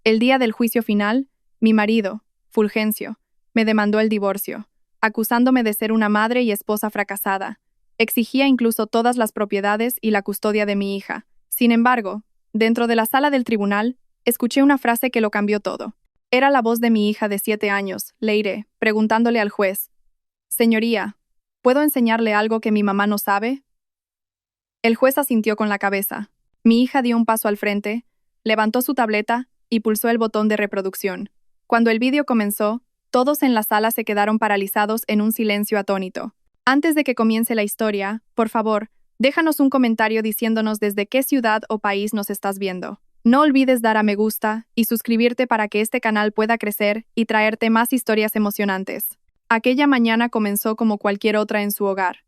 El día del juicio final, mi marido, Fulgencio, me demandó el divorcio, acusándome de ser una madre y esposa fracasada. Exigía incluso todas las propiedades y la custodia de mi hija. Sin embargo, dentro de la sala del tribunal, escuché una frase que lo cambió todo. Era la voz de mi hija de 7 años, Leire, preguntándole al juez: «Señoría, ¿puedo enseñarle algo que mi mamá no sabe?». El juez asintió con la cabeza. Mi hija dio un paso al frente, levantó su tableta y pulsó el botón de reproducción. Cuando el vídeo comenzó, todos en la sala se quedaron paralizados en un silencio atónito. Antes de que comience la historia, por favor, déjanos un comentario diciéndonos desde qué ciudad o país nos estás viendo. No olvides dar a me gusta y suscribirte para que este canal pueda crecer y traerte más historias emocionantes. Aquella mañana comenzó como cualquier otra en su hogar.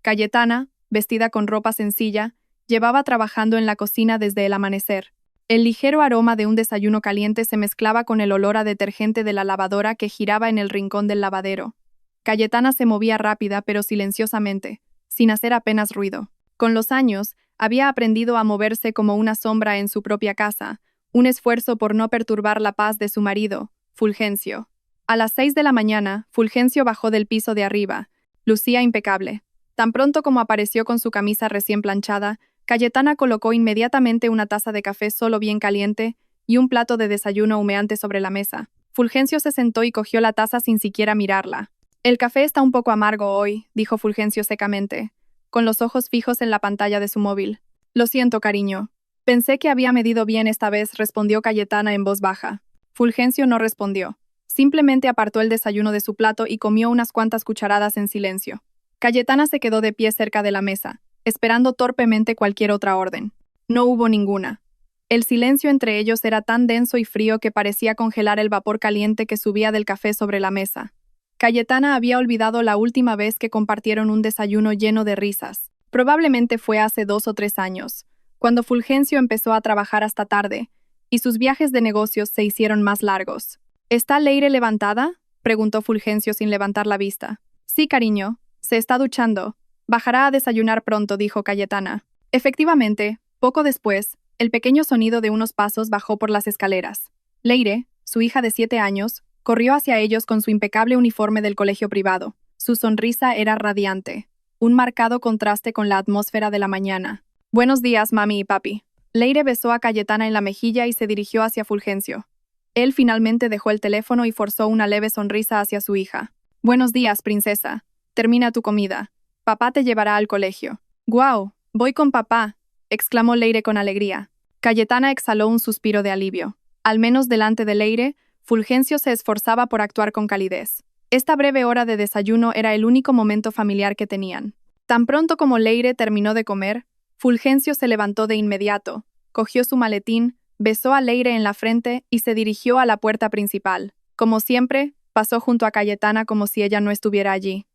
Cayetana, vestida con ropa sencilla, llevaba trabajando en la cocina desde el amanecer. El ligero aroma de un desayuno caliente se mezclaba con el olor a detergente de la lavadora que giraba en el rincón del lavadero. Cayetana se movía rápida pero silenciosamente, sin hacer apenas ruido. Con los años, había aprendido a moverse como una sombra en su propia casa, un esfuerzo por no perturbar la paz de su marido, Fulgencio. A las 6 de la mañana, Fulgencio bajó del piso de arriba. Lucía impecable. Tan pronto como apareció con su camisa recién planchada, Cayetana colocó inmediatamente una taza de café solo bien caliente y un plato de desayuno humeante sobre la mesa. Fulgencio se sentó y cogió la taza sin siquiera mirarla. «El café está un poco amargo hoy», dijo Fulgencio secamente, con los ojos fijos en la pantalla de su móvil. «Lo siento, cariño. Pensé que había medido bien esta vez», respondió Cayetana en voz baja. Fulgencio no respondió. Simplemente apartó el desayuno de su plato y comió unas cuantas cucharadas en silencio. Cayetana se quedó de pie cerca de la mesa, esperando torpemente cualquier otra orden. No hubo ninguna. El silencio entre ellos era tan denso y frío que parecía congelar el vapor caliente que subía del café sobre la mesa. Cayetana había olvidado la última vez que compartieron un desayuno lleno de risas. Probablemente fue hace 2 o 3 años, cuando Fulgencio empezó a trabajar hasta tarde, y sus viajes de negocios se hicieron más largos. «¿Está Leire levantada?», preguntó Fulgencio sin levantar la vista. «Sí, cariño. Se está duchando. Bajará a desayunar pronto», dijo Cayetana. Efectivamente, poco después, el pequeño sonido de unos pasos bajó por las escaleras. Leire, su hija de 7 años, corrió hacia ellos con su impecable uniforme del colegio privado. Su sonrisa era radiante, un marcado contraste con la atmósfera de la mañana. «Buenos días, mami y papi». Leire besó a Cayetana en la mejilla y se dirigió hacia Fulgencio. Él finalmente dejó el teléfono y forzó una leve sonrisa hacia su hija. «Buenos días, princesa. Termina tu comida. Papá te llevará al colegio». «¡Guau! Voy con papá», exclamó Leire con alegría. Cayetana exhaló un suspiro de alivio. Al menos delante de Leire, Fulgencio se esforzaba por actuar con calidez. Esta breve hora de desayuno era el único momento familiar que tenían. Tan pronto como Leire terminó de comer, Fulgencio se levantó de inmediato, cogió su maletín, besó a Leire en la frente y se dirigió a la puerta principal. Como siempre, pasó junto a Cayetana como si ella no estuviera allí.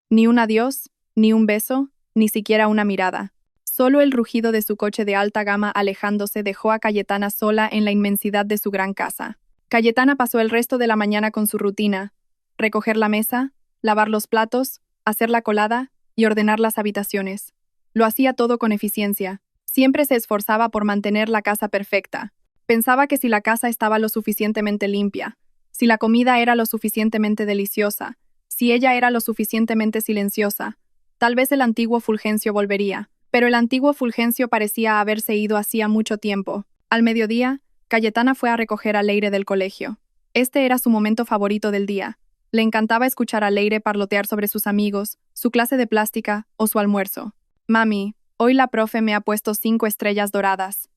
Ni un adiós, ni un beso, ni siquiera una mirada. Solo el rugido de su coche de alta gama alejándose dejó a Cayetana sola en la inmensidad de su gran casa. Cayetana pasó el resto de la mañana con su rutina: recoger la mesa, lavar los platos, hacer la colada y ordenar las habitaciones. Lo hacía todo con eficiencia. Siempre se esforzaba por mantener la casa perfecta. Pensaba que si la casa estaba lo suficientemente limpia, si la comida era lo suficientemente deliciosa, si ella era lo suficientemente silenciosa, tal vez el antiguo Fulgencio volvería. Pero el antiguo Fulgencio parecía haberse ido hacía mucho tiempo. Al mediodía, Cayetana fue a recoger a Leire del colegio. Este era su momento favorito del día. Le encantaba escuchar a Leire parlotear sobre sus amigos, su clase de plástica o su almuerzo. «Mami, hoy la profe me ha puesto 5 estrellas doradas».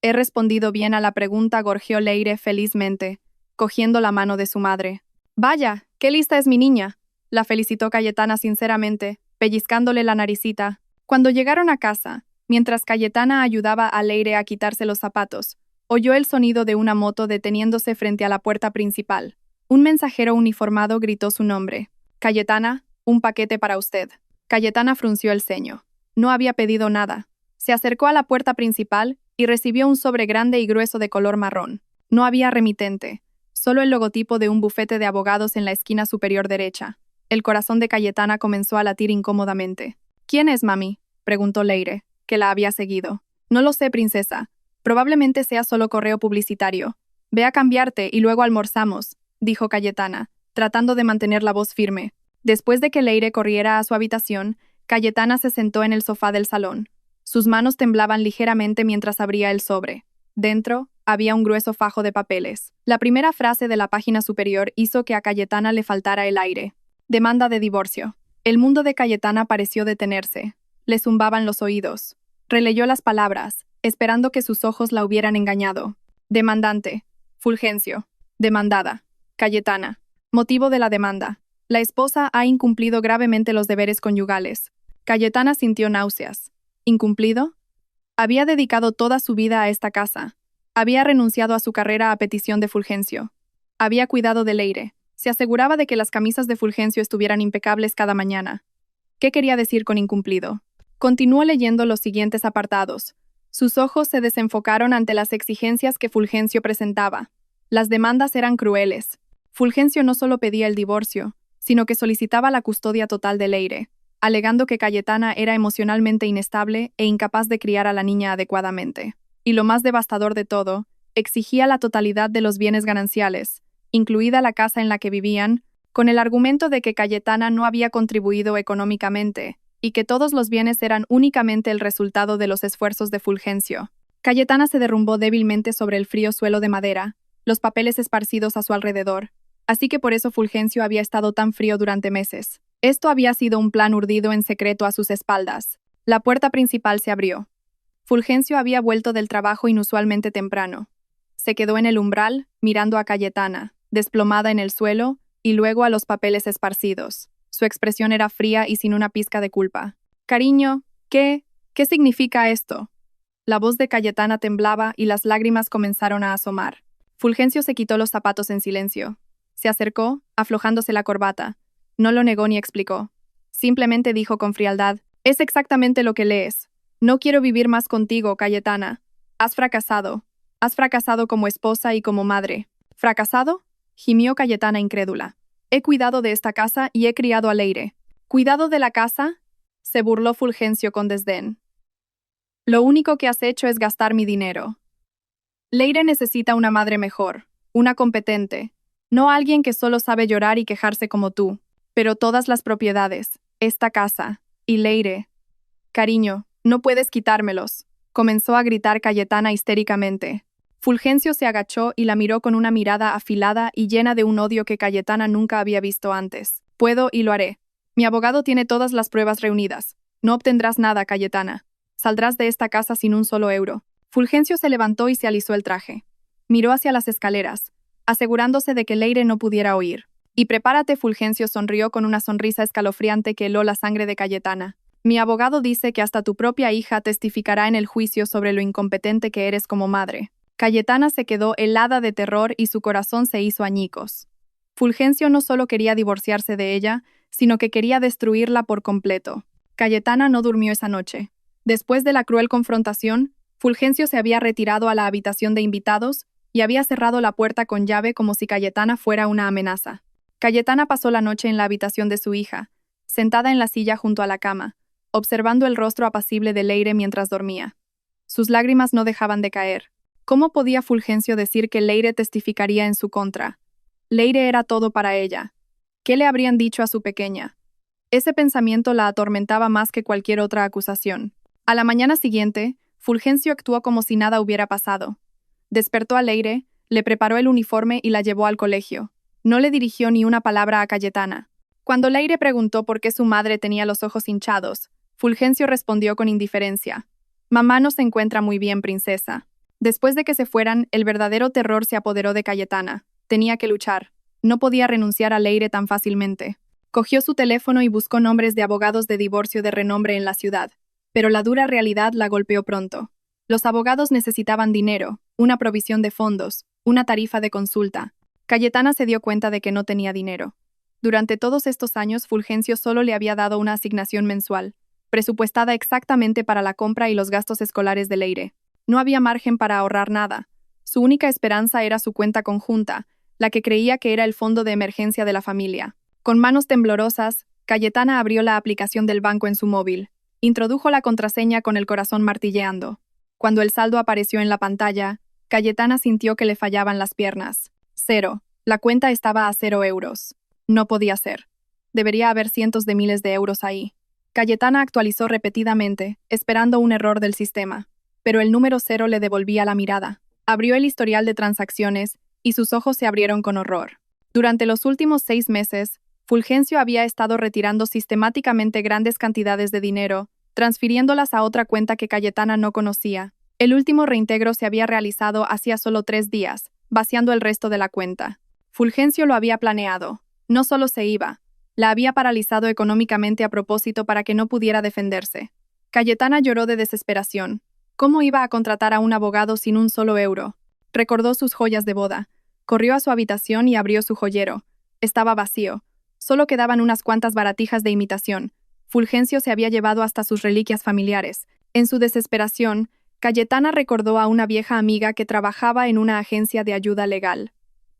«He respondido bien a la pregunta», gorjeó Leire felizmente, cogiendo la mano de su madre. «Vaya, qué lista es mi niña», la felicitó Cayetana sinceramente, pellizcándole la naricita. Cuando llegaron a casa, mientras Cayetana ayudaba a Leire a quitarse los zapatos, oyó el sonido de una moto deteniéndose frente a la puerta principal. Un mensajero uniformado gritó su nombre. «Cayetana, un paquete para usted». Cayetana frunció el ceño. No había pedido nada. Se acercó a la puerta principal y recibió un sobre grande y grueso de color marrón. No había remitente, solo el logotipo de un bufete de abogados en la esquina superior derecha. El corazón de Cayetana comenzó a latir incómodamente. «¿Quién es, mami?», preguntó Leire, que la había seguido. «No lo sé, princesa. Probablemente sea solo correo publicitario. Ve a cambiarte y luego almorzamos, dijo Cayetana, tratando de mantener la voz firme. Después de que Leire corriera a su habitación, Cayetana se sentó en el sofá del salón. Sus manos temblaban ligeramente mientras abría el sobre. Dentro, había un grueso fajo de papeles. La primera frase de la página superior hizo que a Cayetana le faltara el aire. Demanda de divorcio. El mundo de Cayetana pareció detenerse. Le zumbaban los oídos. Releyó las palabras, esperando que sus ojos la hubieran engañado. Demandante. Fulgencio. Demandada. Cayetana. Motivo de la demanda. La esposa ha incumplido gravemente los deberes conyugales. Cayetana sintió náuseas. ¿Incumplido? Había dedicado toda su vida a esta casa. Había renunciado a su carrera a petición de Fulgencio. Había cuidado de Leire. Se aseguraba de que las camisas de Fulgencio estuvieran impecables cada mañana. ¿Qué quería decir con incumplido? Continuó leyendo los siguientes apartados. Sus ojos se desenfocaron ante las exigencias que Fulgencio presentaba. Las demandas eran crueles. Fulgencio no solo pedía el divorcio, sino que solicitaba la custodia total de Leire, alegando que Cayetana era emocionalmente inestable e incapaz de criar a la niña adecuadamente. Y lo más devastador de todo, exigía la totalidad de los bienes gananciales, incluida la casa en la que vivían, con el argumento de que Cayetana no había contribuido económicamente y que todos los bienes eran únicamente el resultado de los esfuerzos de Fulgencio. Cayetana se derrumbó débilmente sobre el frío suelo de madera, los papeles esparcidos a su alrededor, así que por eso Fulgencio había estado tan frío durante meses. Esto había sido un plan urdido en secreto a sus espaldas. La puerta principal se abrió. Fulgencio había vuelto del trabajo inusualmente temprano. Se quedó en el umbral, mirando a Cayetana, desplomada en el suelo, y luego a los papeles esparcidos. Su expresión era fría y sin una pizca de culpa. «Cariño, ¿qué significa esto?» La voz de Cayetana temblaba y las lágrimas comenzaron a asomar. Fulgencio se quitó los zapatos en silencio. Se acercó, aflojándose la corbata. No lo negó ni explicó. Simplemente dijo con frialdad: «Es exactamente lo que lees. No quiero vivir más contigo, Cayetana. Has fracasado. Has fracasado como esposa y como madre». «¿Fracasado?», gimió Cayetana incrédula. «He cuidado de esta casa y he criado a Leire». «¿Cuidado de la casa?», se burló Fulgencio con desdén. «Lo único que has hecho es gastar mi dinero. Leire necesita una madre mejor, una competente, no alguien que solo sabe llorar y quejarse como tú. Pero todas las propiedades, esta casa, y Leire. Cariño, no puedes quitármelos», comenzó a gritar Cayetana histéricamente. Fulgencio se agachó y la miró con una mirada afilada y llena de un odio que Cayetana nunca había visto antes. «Puedo y lo haré. Mi abogado tiene todas las pruebas reunidas. No obtendrás nada, Cayetana. Saldrás de esta casa sin un solo euro». Fulgencio se levantó y se alisó el traje. Miró hacia las escaleras, asegurándose de que Leire no pudiera oír. «Y prepárate», Fulgencio sonrió con una sonrisa escalofriante que heló la sangre de Cayetana. «Mi abogado dice que hasta tu propia hija testificará en el juicio sobre lo incompetente que eres como madre». Cayetana se quedó helada de terror y su corazón se hizo añicos. Fulgencio no solo quería divorciarse de ella, sino que quería destruirla por completo. Cayetana no durmió esa noche. Después de la cruel confrontación, Fulgencio se había retirado a la habitación de invitados y había cerrado la puerta con llave como si Cayetana fuera una amenaza. Cayetana pasó la noche en la habitación de su hija, sentada en la silla junto a la cama, observando el rostro apacible de Leire mientras dormía. Sus lágrimas no dejaban de caer. ¿Cómo podía Fulgencio decir que Leire testificaría en su contra? Leire era todo para ella. ¿Qué le habrían dicho a su pequeña? Ese pensamiento la atormentaba más que cualquier otra acusación. A la mañana siguiente, Fulgencio actuó como si nada hubiera pasado. Despertó a Leire, le preparó el uniforme y la llevó al colegio. No le dirigió ni una palabra a Cayetana. Cuando Leire preguntó por qué su madre tenía los ojos hinchados, Fulgencio respondió con indiferencia: «Mamá no se encuentra muy bien, princesa». Después de que se fueran, el verdadero terror se apoderó de Cayetana. Tenía que luchar. No podía renunciar a Leire tan fácilmente. Cogió su teléfono y buscó nombres de abogados de divorcio de renombre en la ciudad. Pero la dura realidad la golpeó pronto. Los abogados necesitaban dinero, una provisión de fondos, una tarifa de consulta. Cayetana se dio cuenta de que no tenía dinero. Durante todos estos años, Fulgencio solo le había dado una asignación mensual, presupuestada exactamente para la compra y los gastos escolares de Leire. No había margen para ahorrar nada. Su única esperanza era su cuenta conjunta, la que creía que era el fondo de emergencia de la familia. Con manos temblorosas, Cayetana abrió la aplicación del banco en su móvil. Introdujo la contraseña con el corazón martilleando. Cuando el saldo apareció en la pantalla, Cayetana sintió que le fallaban las piernas. 0. La cuenta estaba a 0 euros. No podía ser. Debería haber cientos de miles de euros ahí. Cayetana actualizó repetidamente, esperando un error del sistema, pero el número 0 le devolvía la mirada. Abrió el historial de transacciones y sus ojos se abrieron con horror. Durante los últimos 6 meses, Fulgencio había estado retirando sistemáticamente grandes cantidades de dinero, transfiriéndolas a otra cuenta que Cayetana no conocía. El último reintegro se había realizado hacía solo 3 días, vaciando el resto de la cuenta. Fulgencio lo había planeado. No solo se iba, la había paralizado económicamente a propósito para que no pudiera defenderse. Cayetana lloró de desesperación. ¿Cómo iba a contratar a un abogado sin un solo euro? Recordó sus joyas de boda. Corrió a su habitación y abrió su joyero. Estaba vacío. Solo quedaban unas cuantas baratijas de imitación. Fulgencio se había llevado hasta sus reliquias familiares. En su desesperación, Cayetana recordó a una vieja amiga que trabajaba en una agencia de ayuda legal.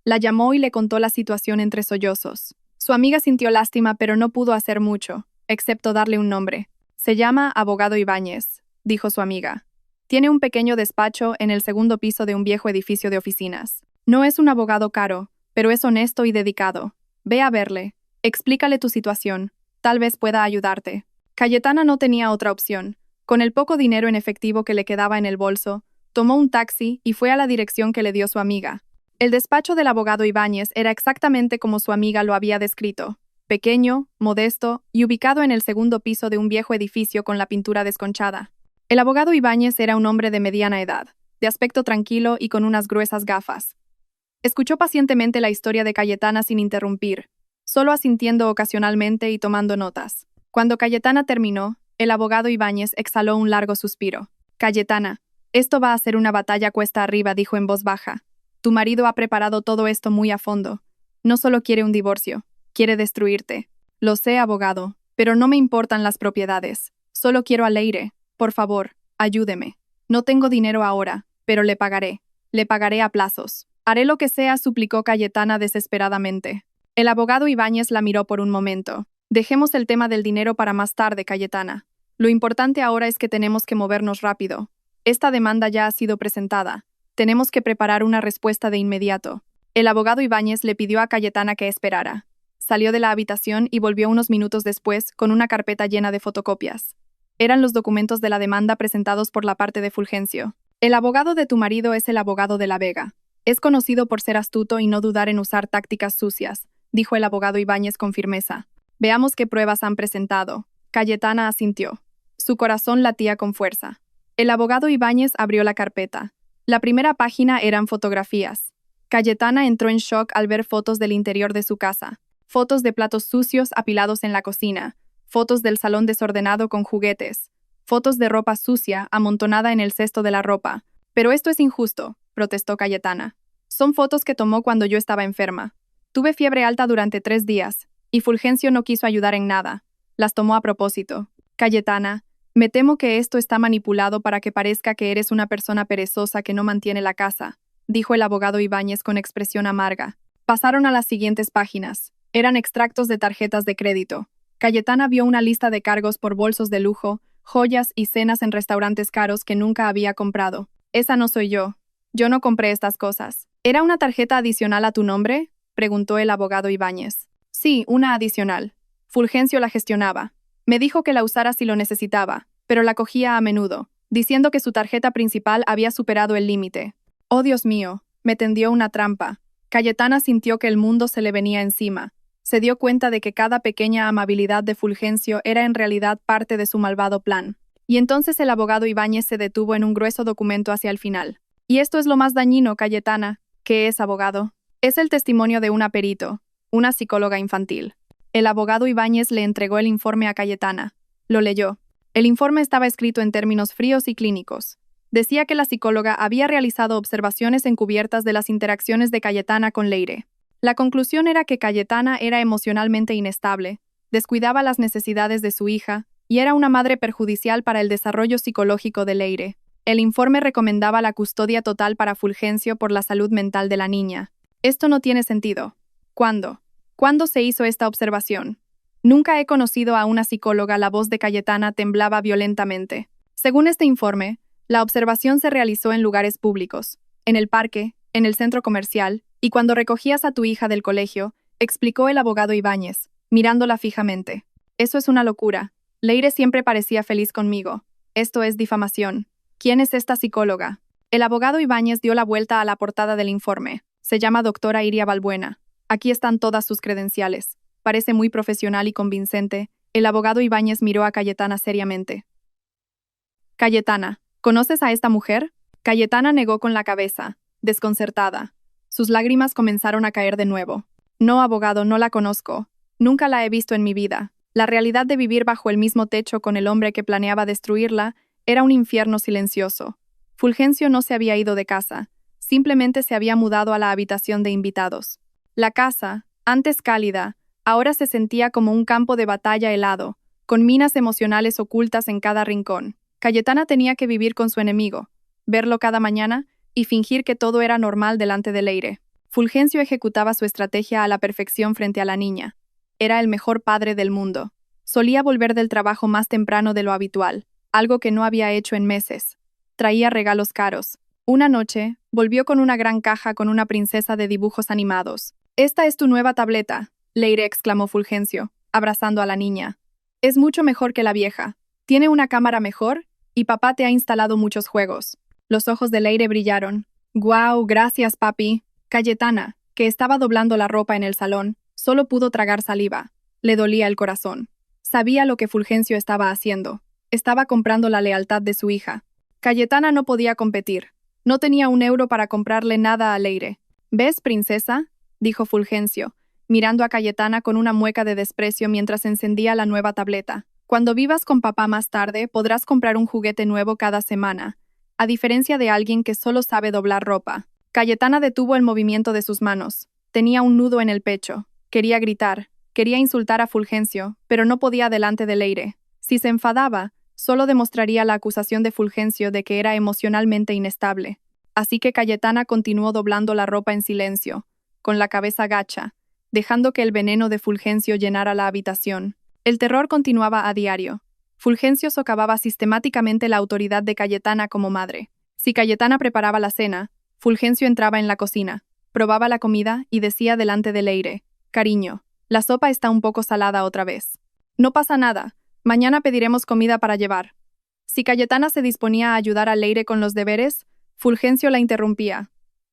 La llamó y le contó la situación entre sollozos. Su amiga sintió lástima, pero no pudo hacer mucho, excepto darle un nombre. Se llama Abogado Ibáñez, dijo su amiga. Tiene un pequeño despacho en el segundo piso de un viejo edificio de oficinas. No es un abogado caro, pero es honesto y dedicado. Ve a verle. Explícale tu situación. Tal vez pueda ayudarte. Cayetana no tenía otra opción. Con el poco dinero en efectivo que le quedaba en el bolso, tomó un taxi y fue a la dirección que le dio su amiga. El despacho del abogado Ibáñez era exactamente como su amiga lo había descrito. Pequeño, modesto y ubicado en el segundo piso de un viejo edificio con la pintura desconchada. El abogado Ibáñez era un hombre de mediana edad, de aspecto tranquilo y con unas gruesas gafas. Escuchó pacientemente la historia de Cayetana sin interrumpir, solo asintiendo ocasionalmente y tomando notas. Cuando Cayetana terminó, el abogado Ibáñez exhaló un largo suspiro. Cayetana, esto va a ser una batalla cuesta arriba, dijo en voz baja. Tu marido ha preparado todo esto muy a fondo. No solo quiere un divorcio, quiere destruirte. Lo sé, abogado, pero no me importan las propiedades. Solo quiero a Leire. Por favor, ayúdeme. No tengo dinero ahora, pero le pagaré. Le pagaré a plazos. Haré lo que sea, suplicó Cayetana desesperadamente. El abogado Ibáñez la miró por un momento. Dejemos el tema del dinero para más tarde, Cayetana. Lo importante ahora es que tenemos que movernos rápido. Esta demanda ya ha sido presentada. Tenemos que preparar una respuesta de inmediato. El abogado Ibáñez le pidió a Cayetana que esperara. Salió de la habitación y volvió unos minutos después con una carpeta llena de fotocopias. Eran los documentos de la demanda presentados por la parte de Fulgencio. El abogado de tu marido es el abogado de la Vega. Es conocido por ser astuto y no dudar en usar tácticas sucias, dijo el abogado Ibáñez con firmeza. Veamos qué pruebas han presentado. Cayetana asintió. Su corazón latía con fuerza. El abogado Ibáñez abrió la carpeta. La primera página eran fotografías. Cayetana entró en shock al ver fotos del interior de su casa. Fotos de platos sucios apilados en la cocina. Fotos del salón desordenado con juguetes. Fotos de ropa sucia amontonada en el cesto de la ropa. Pero esto es injusto, protestó Cayetana. Son fotos que tomó cuando yo estaba enferma. Tuve fiebre alta durante 3 días, y Fulgencio no quiso ayudar en nada. Las tomó a propósito. Cayetana, me temo que esto está manipulado para que parezca que eres una persona perezosa que no mantiene la casa, dijo el abogado Ibáñez con expresión amarga. Pasaron a las siguientes páginas. Eran extractos de tarjetas de crédito. Cayetana vio una lista de cargos por bolsos de lujo, joyas y cenas en restaurantes caros que nunca había comprado. Esa no soy yo. Yo no compré estas cosas. ¿Era una tarjeta adicional a tu nombre?, preguntó el abogado Ibáñez. Sí, una adicional. Fulgencio la gestionaba. Me dijo que la usara si lo necesitaba, pero la cogía a menudo, diciendo que su tarjeta principal había superado el límite. Oh, Dios mío, me tendió una trampa. Cayetana sintió que el mundo se le venía encima. Se dio cuenta de que cada pequeña amabilidad de Fulgencio era en realidad parte de su malvado plan. Y entonces el abogado Ibáñez se detuvo en un grueso documento hacia el final. Y esto es lo más dañino, Cayetana. ¿Qué es, abogado? Es el testimonio de una perito, una psicóloga infantil. El abogado Ibáñez le entregó el informe a Cayetana. Lo leyó. El informe estaba escrito en términos fríos y clínicos. Decía que la psicóloga había realizado observaciones encubiertas de las interacciones de Cayetana con Leire. La conclusión era que Cayetana era emocionalmente inestable, descuidaba las necesidades de su hija y era una madre perjudicial para el desarrollo psicológico de Leire. El informe recomendaba la custodia total para Fulgencio por la salud mental de la niña. Esto no tiene sentido. ¿Cuándo? ¿Cuándo se hizo esta observación? Nunca he conocido a una psicóloga. La voz de Cayetana temblaba violentamente. Según este informe, la observación se realizó en lugares públicos, en el parque, en el centro comercial, y cuando recogías a tu hija del colegio, explicó el abogado Ibáñez, mirándola fijamente. Eso es una locura. Leire siempre parecía feliz conmigo. Esto es difamación. ¿Quién es esta psicóloga? El abogado Ibáñez dio la vuelta a la portada del informe. Se llama doctora Iria Balbuena. Aquí están todas sus credenciales. Parece muy profesional y convincente. El abogado Ibáñez miró a Cayetana seriamente. Cayetana, ¿conoces a esta mujer? Cayetana negó con la cabeza, desconcertada. Sus lágrimas comenzaron a caer de nuevo. No, abogado, no la conozco. Nunca la he visto en mi vida. La realidad de vivir bajo el mismo techo con el hombre que planeaba destruirla era un infierno silencioso. Fulgencio no se había ido de casa, simplemente se había mudado a la habitación de invitados. La casa, antes cálida, ahora se sentía como un campo de batalla helado, con minas emocionales ocultas en cada rincón. Cayetana tenía que vivir con su enemigo, verlo cada mañana y fingir que todo era normal delante de Leire. Fulgencio ejecutaba su estrategia a la perfección frente a la niña. Era el mejor padre del mundo. Solía volver del trabajo más temprano de lo habitual, algo que no había hecho en meses. Traía regalos caros. Una noche, volvió con una gran caja con una princesa de dibujos animados. «Esta es tu nueva tableta», Leire exclamó Fulgencio, abrazando a la niña. «Es mucho mejor que la vieja. Tiene una cámara mejor y papá te ha instalado muchos juegos». Los ojos de Leire brillaron. «Guau, gracias, papi». Cayetana, que estaba doblando la ropa en el salón, solo pudo tragar saliva. Le dolía el corazón. Sabía lo que Fulgencio estaba haciendo. Estaba comprando la lealtad de su hija. Cayetana no podía competir. No tenía un euro para comprarle nada a Leire. «¿Ves, princesa?», dijo Fulgencio, mirando a Cayetana con una mueca de desprecio mientras encendía la nueva tableta. «Cuando vivas con papá más tarde, podrás comprar un juguete nuevo cada semana, a diferencia de alguien que solo sabe doblar ropa». Cayetana detuvo el movimiento de sus manos. Tenía un nudo en el pecho. Quería gritar, quería insultar a Fulgencio, pero no podía delante de Leire. Si se enfadaba, solo demostraría la acusación de Fulgencio de que era emocionalmente inestable. Así que Cayetana continuó doblando la ropa en silencio, con la cabeza gacha, dejando que el veneno de Fulgencio llenara la habitación. El terror continuaba a diario. Fulgencio socavaba sistemáticamente la autoridad de Cayetana como madre. Si Cayetana preparaba la cena, Fulgencio entraba en la cocina, probaba la comida y decía delante de Leire: «Cariño, la sopa está un poco salada otra vez». «No pasa nada, mañana pediremos comida para llevar». Si Cayetana se disponía a ayudar a Leire con los deberes, Fulgencio la interrumpía.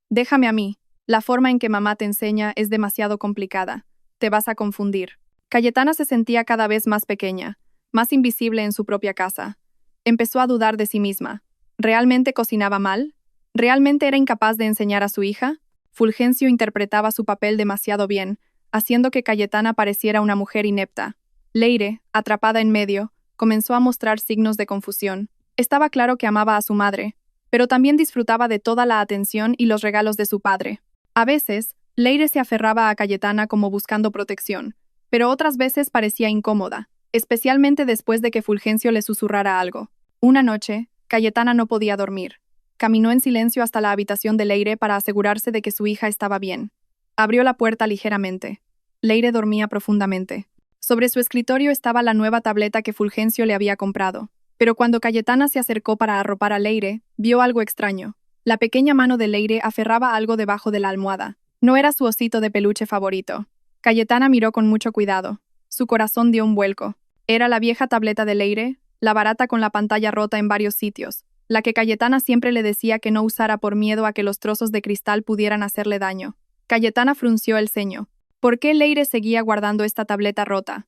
«Déjame a mí, la forma en que mamá te enseña es demasiado complicada, te vas a confundir». Cayetana se sentía cada vez más pequeña, más invisible en su propia casa. Empezó a dudar de sí misma. ¿Realmente cocinaba mal? ¿Realmente era incapaz de enseñar a su hija? Fulgencio interpretaba su papel demasiado bien, haciendo que Cayetana pareciera una mujer inepta. Leire, atrapada en medio, comenzó a mostrar signos de confusión. Estaba claro que amaba a su madre, pero también disfrutaba de toda la atención y los regalos de su padre. A veces, Leire se aferraba a Cayetana como buscando protección, pero otras veces parecía incómoda, especialmente después de que Fulgencio le susurrara algo. Una noche, Cayetana no podía dormir. Caminó en silencio hasta la habitación de Leire para asegurarse de que su hija estaba bien. Abrió la puerta ligeramente. Leire dormía profundamente. Sobre su escritorio estaba la nueva tableta que Fulgencio le había comprado. Pero cuando Cayetana se acercó para arropar a Leire, vio algo extraño. La pequeña mano de Leire aferraba algo debajo de la almohada. No era su osito de peluche favorito. Cayetana miró con mucho cuidado. Su corazón dio un vuelco. Era la vieja tableta de Leire, la barata con la pantalla rota en varios sitios, la que Cayetana siempre le decía que no usara por miedo a que los trozos de cristal pudieran hacerle daño. Cayetana frunció el ceño. ¿Por qué Leire seguía guardando esta tableta rota?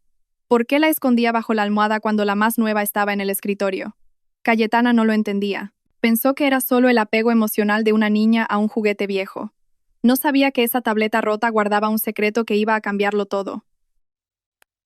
¿Por qué la escondía bajo la almohada cuando la más nueva estaba en el escritorio? Cayetana no lo entendía. Pensó que era solo el apego emocional de una niña a un juguete viejo. No sabía que esa tableta rota guardaba un secreto que iba a cambiarlo todo.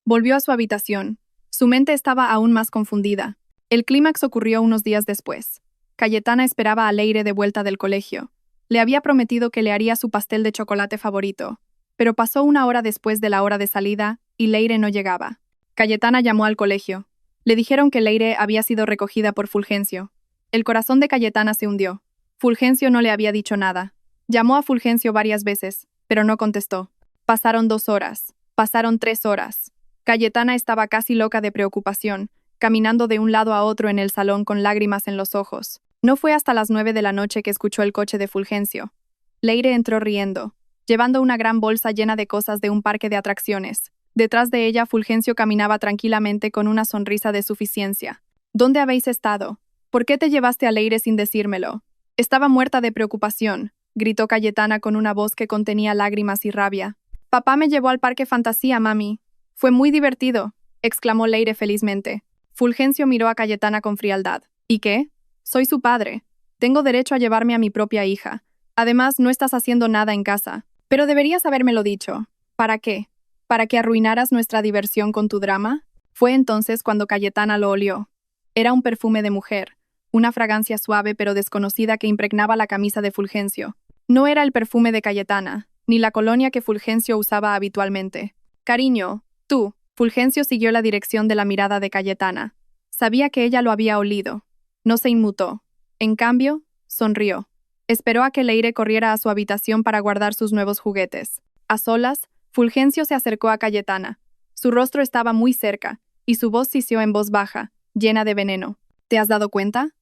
Volvió a su habitación. Su mente estaba aún más confundida. El clímax ocurrió unos días después. Cayetana esperaba a Leire de vuelta del colegio. Le había prometido que le haría su pastel de chocolate favorito, pero pasó una hora después de la hora de salida y Leire no llegaba. Cayetana llamó al colegio. Le dijeron que Leire había sido recogida por Fulgencio. El corazón de Cayetana se hundió. Fulgencio no le había dicho nada. Llamó a Fulgencio varias veces, pero no contestó. Pasaron 2 horas. Pasaron 3 horas. Cayetana estaba casi loca de preocupación, caminando de un lado a otro en el salón con lágrimas en los ojos. No fue hasta las 9 de la noche que escuchó el coche de Fulgencio. Leire entró riendo, llevando una gran bolsa llena de cosas de un parque de atracciones. Detrás de ella, Fulgencio caminaba tranquilamente con una sonrisa de suficiencia. ¿Dónde habéis estado? ¿Por qué te llevaste a Leire sin decírmelo? Estaba muerta de preocupación, gritó Cayetana con una voz que contenía lágrimas y rabia. Papá me llevó al parque Fantasía, mami. Fue muy divertido, exclamó Leire felizmente. Fulgencio miró a Cayetana con frialdad. ¿Y qué? Soy su padre. Tengo derecho a llevarme a mi propia hija. Además, no estás haciendo nada en casa. Pero deberías habérmelo dicho. ¿Para qué? ¿Para que arruinaras nuestra diversión con tu drama? Fue entonces cuando Cayetana lo olió. Era un perfume de mujer, una fragancia suave pero desconocida que impregnaba la camisa de Fulgencio. No era el perfume de Cayetana, ni la colonia que Fulgencio usaba habitualmente. Cariño, tú. Fulgencio siguió la dirección de la mirada de Cayetana. Sabía que ella lo había olido. No se inmutó. En cambio, sonrió. Esperó a que Leire corriera a su habitación para guardar sus nuevos juguetes. A solas, Fulgencio se acercó a Cayetana. Su rostro estaba muy cerca, y su voz siseó en voz baja, llena de veneno. ¿Te has dado cuenta?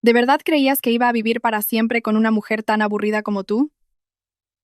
¿De verdad creías que iba a vivir para siempre con una mujer tan aburrida como tú?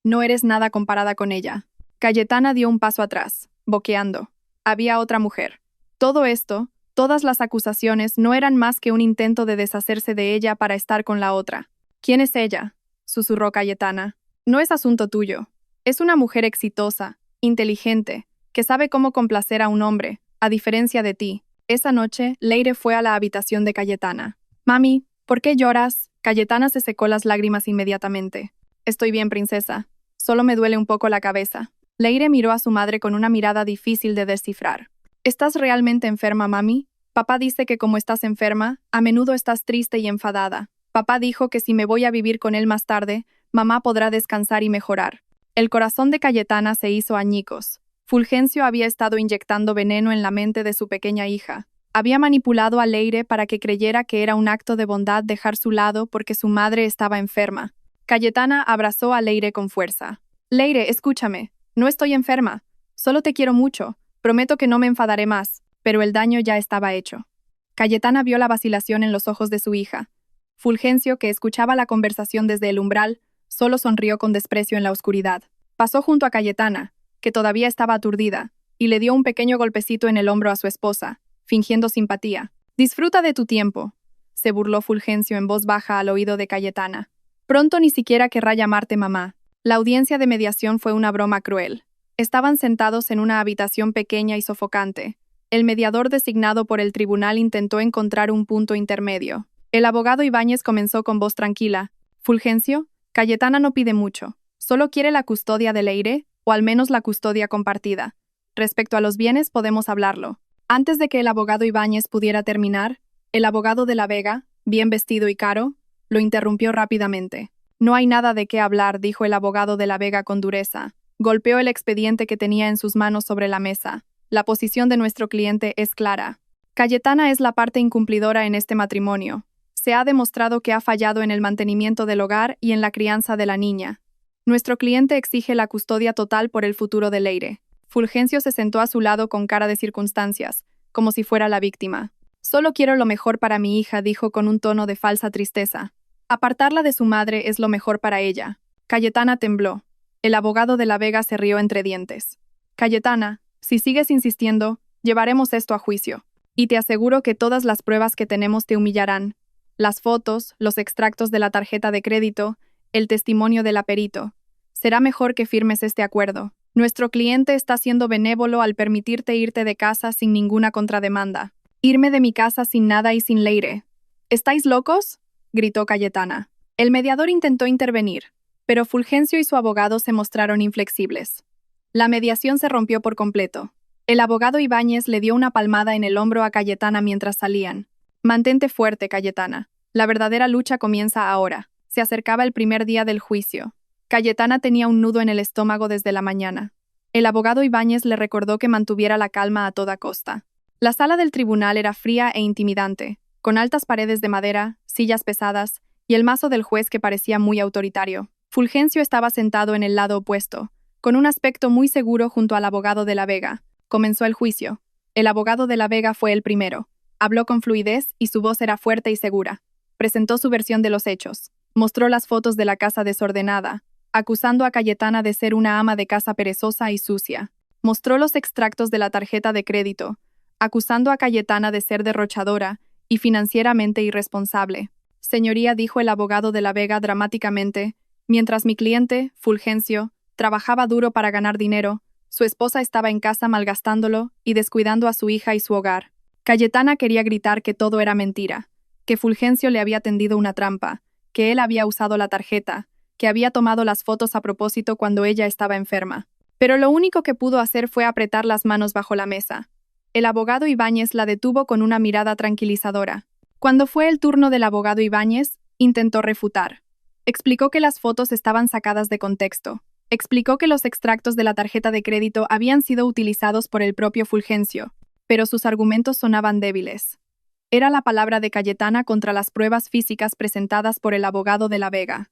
No eres nada comparada con ella. Cayetana dio un paso atrás, boqueando. Había otra mujer. Todo esto, todas las acusaciones, no eran más que un intento de deshacerse de ella para estar con la otra. ¿Quién es ella?, susurró Cayetana. No es asunto tuyo. Es una mujer exitosa, inteligente, que sabe cómo complacer a un hombre, a diferencia de ti. Esa noche, Leire fue a la habitación de Cayetana. Mami, ¿por qué lloras? Cayetana se secó las lágrimas inmediatamente. Estoy bien, princesa. Solo me duele un poco la cabeza. Leire miró a su madre con una mirada difícil de descifrar. ¿Estás realmente enferma, mami? Papá dice que como estás enferma, a menudo estás triste y enfadada. Papá dijo que si me voy a vivir con él más tarde, mamá podrá descansar y mejorar. El corazón de Cayetana se hizo añicos. Fulgencio había estado inyectando veneno en la mente de su pequeña hija. Había manipulado a Leire para que creyera que era un acto de bondad dejar su lado porque su madre estaba enferma. Cayetana abrazó a Leire con fuerza. Leire, escúchame. No estoy enferma. Solo te quiero mucho. Prometo que no me enfadaré más. Pero el daño ya estaba hecho. Cayetana vio la vacilación en los ojos de su hija. Fulgencio, que escuchaba la conversación desde el umbral, solo sonrió con desprecio en la oscuridad. Pasó junto a Cayetana, que todavía estaba aturdida, y le dio un pequeño golpecito en el hombro a su esposa, fingiendo simpatía. «Disfruta de tu tiempo», se burló Fulgencio en voz baja al oído de Cayetana. «Pronto ni siquiera querrá llamarte mamá». La audiencia de mediación fue una broma cruel. Estaban sentados en una habitación pequeña y sofocante. El mediador designado por el tribunal intentó encontrar un punto intermedio. El abogado Ibáñez comenzó con voz tranquila. «Fulgencio, Cayetana no pide mucho. Solo quiere la custodia de Leire, o al menos la custodia compartida. Respecto a los bienes podemos hablarlo». Antes de que el abogado Ibáñez pudiera terminar, el abogado de la Vega, bien vestido y caro, lo interrumpió rápidamente. «No hay nada de qué hablar», dijo el abogado de la Vega con dureza. Golpeó el expediente que tenía en sus manos sobre la mesa. «La posición de nuestro cliente es clara. Cayetana es la parte incumplidora en este matrimonio. Se ha demostrado que ha fallado en el mantenimiento del hogar y en la crianza de la niña. Nuestro cliente exige la custodia total por el futuro de Leire». Fulgencio se sentó a su lado con cara de circunstancias, como si fuera la víctima. «Solo quiero lo mejor para mi hija», dijo con un tono de falsa tristeza. «Apartarla de su madre es lo mejor para ella». Cayetana tembló. El abogado de la Vega se rió entre dientes. «Cayetana, si sigues insistiendo, llevaremos esto a juicio. Y te aseguro que todas las pruebas que tenemos te humillarán. Las fotos, los extractos de la tarjeta de crédito, el testimonio del aperito. Será mejor que firmes este acuerdo. Nuestro cliente está siendo benévolo al permitirte irte de casa sin ninguna contrademanda. Irme de mi casa sin nada y sin Leire. ¿Estáis locos?», gritó Cayetana. El mediador intentó intervenir, pero Fulgencio y su abogado se mostraron inflexibles. La mediación se rompió por completo. El abogado Ibáñez le dio una palmada en el hombro a Cayetana mientras salían. «Mantente fuerte, Cayetana. La verdadera lucha comienza ahora». Se acercaba el primer día del juicio. Cayetana tenía un nudo en el estómago desde la mañana. El abogado Ibáñez le recordó que mantuviera la calma a toda costa. La sala del tribunal era fría e intimidante, con altas paredes de madera, sillas pesadas y el mazo del juez que parecía muy autoritario. Fulgencio estaba sentado en el lado opuesto, con un aspecto muy seguro junto al abogado de la Vega. Comenzó el juicio. El abogado de la Vega fue el primero. Habló con fluidez y su voz era fuerte y segura. presentó su versión de los hechos. Mostró las fotos de la casa desordenada, acusando a Cayetana de ser una ama de casa perezosa y sucia. Mostró los extractos de la tarjeta de crédito, acusando a Cayetana de ser derrochadora y financieramente irresponsable. Señoría, dijo el abogado de la Vega dramáticamente, mientras mi cliente, Fulgencio, trabajaba duro para ganar dinero, su esposa estaba en casa malgastándolo y descuidando a su hija y su hogar. Cayetana quería gritar que todo era mentira, que Fulgencio le había tendido una trampa, que él había usado la tarjeta, que había tomado las fotos a propósito cuando ella estaba enferma. Pero lo único que pudo hacer fue apretar las manos bajo la mesa. El abogado Ibáñez la detuvo con una mirada tranquilizadora. Cuando fue el turno del abogado Ibáñez, intentó refutar. Explicó que las fotos estaban sacadas de contexto. Explicó que los extractos de la tarjeta de crédito habían sido utilizados por el propio Fulgencio, pero sus argumentos sonaban débiles. Era la palabra de Cayetana contra las pruebas físicas presentadas por el abogado de la Vega.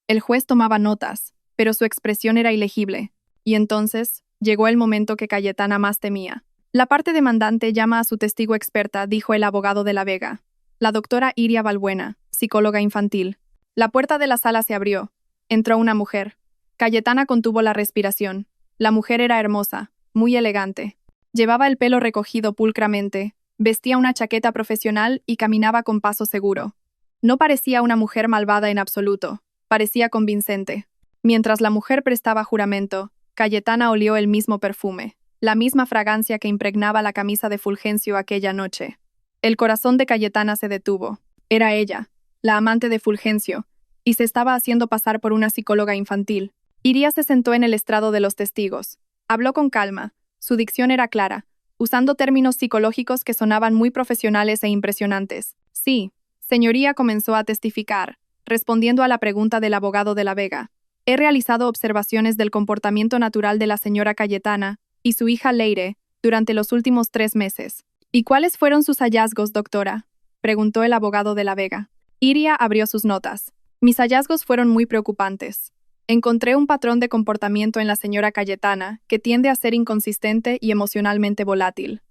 El juez tomaba notas, pero su expresión era ilegible, y entonces llegó el momento que Cayetana más temía. La parte demandante llama a su testigo experta, dijo el abogado de la Vega, la doctora Iria Balbuena, psicóloga infantil. La puerta de la sala se abrió. Entró una mujer. Cayetana contuvo la respiración. La mujer era hermosa, muy elegante. Llevaba el pelo recogido pulcramente, vestía una chaqueta profesional y caminaba con paso seguro. No parecía una mujer malvada en absoluto, parecía convincente. Mientras la mujer prestaba juramento, Cayetana olió el mismo perfume, la misma fragancia que impregnaba la camisa de Fulgencio aquella noche. El corazón de Cayetana se detuvo. Era ella, la amante de Fulgencio, y se estaba haciendo pasar por una psicóloga infantil. Iria se sentó en el estrado de los testigos. Habló con calma. Su dicción era clara, usando términos psicológicos que sonaban muy profesionales e impresionantes. Sí, señoría, comenzó a testificar, respondiendo a la pregunta del abogado de la Vega. He realizado observaciones del comportamiento natural de la señora Cayetana y su hija Leire durante los últimos 3 meses. ¿Y cuáles fueron sus hallazgos, doctora?, preguntó el abogado de la Vega. Iria abrió sus notas. Mis hallazgos fueron muy preocupantes. Encontré un patrón de comportamiento en la señora Cayetana que tiende a ser inconsistente y emocionalmente volátil.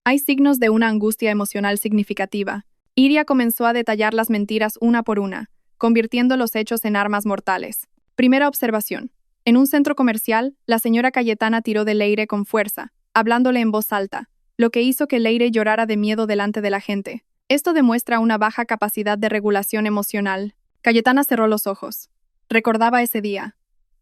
Hay signos de una angustia emocional significativa. Iria comenzó a detallar las mentiras una por una, convirtiendo los hechos en armas mortales. Primera observación. En un centro comercial, la señora Cayetana tiró de Leire con fuerza, hablándole en voz alta, lo que hizo que Leire llorara de miedo delante de la gente. Esto demuestra una baja capacidad de regulación emocional. Cayetana cerró los ojos. Recordaba ese día.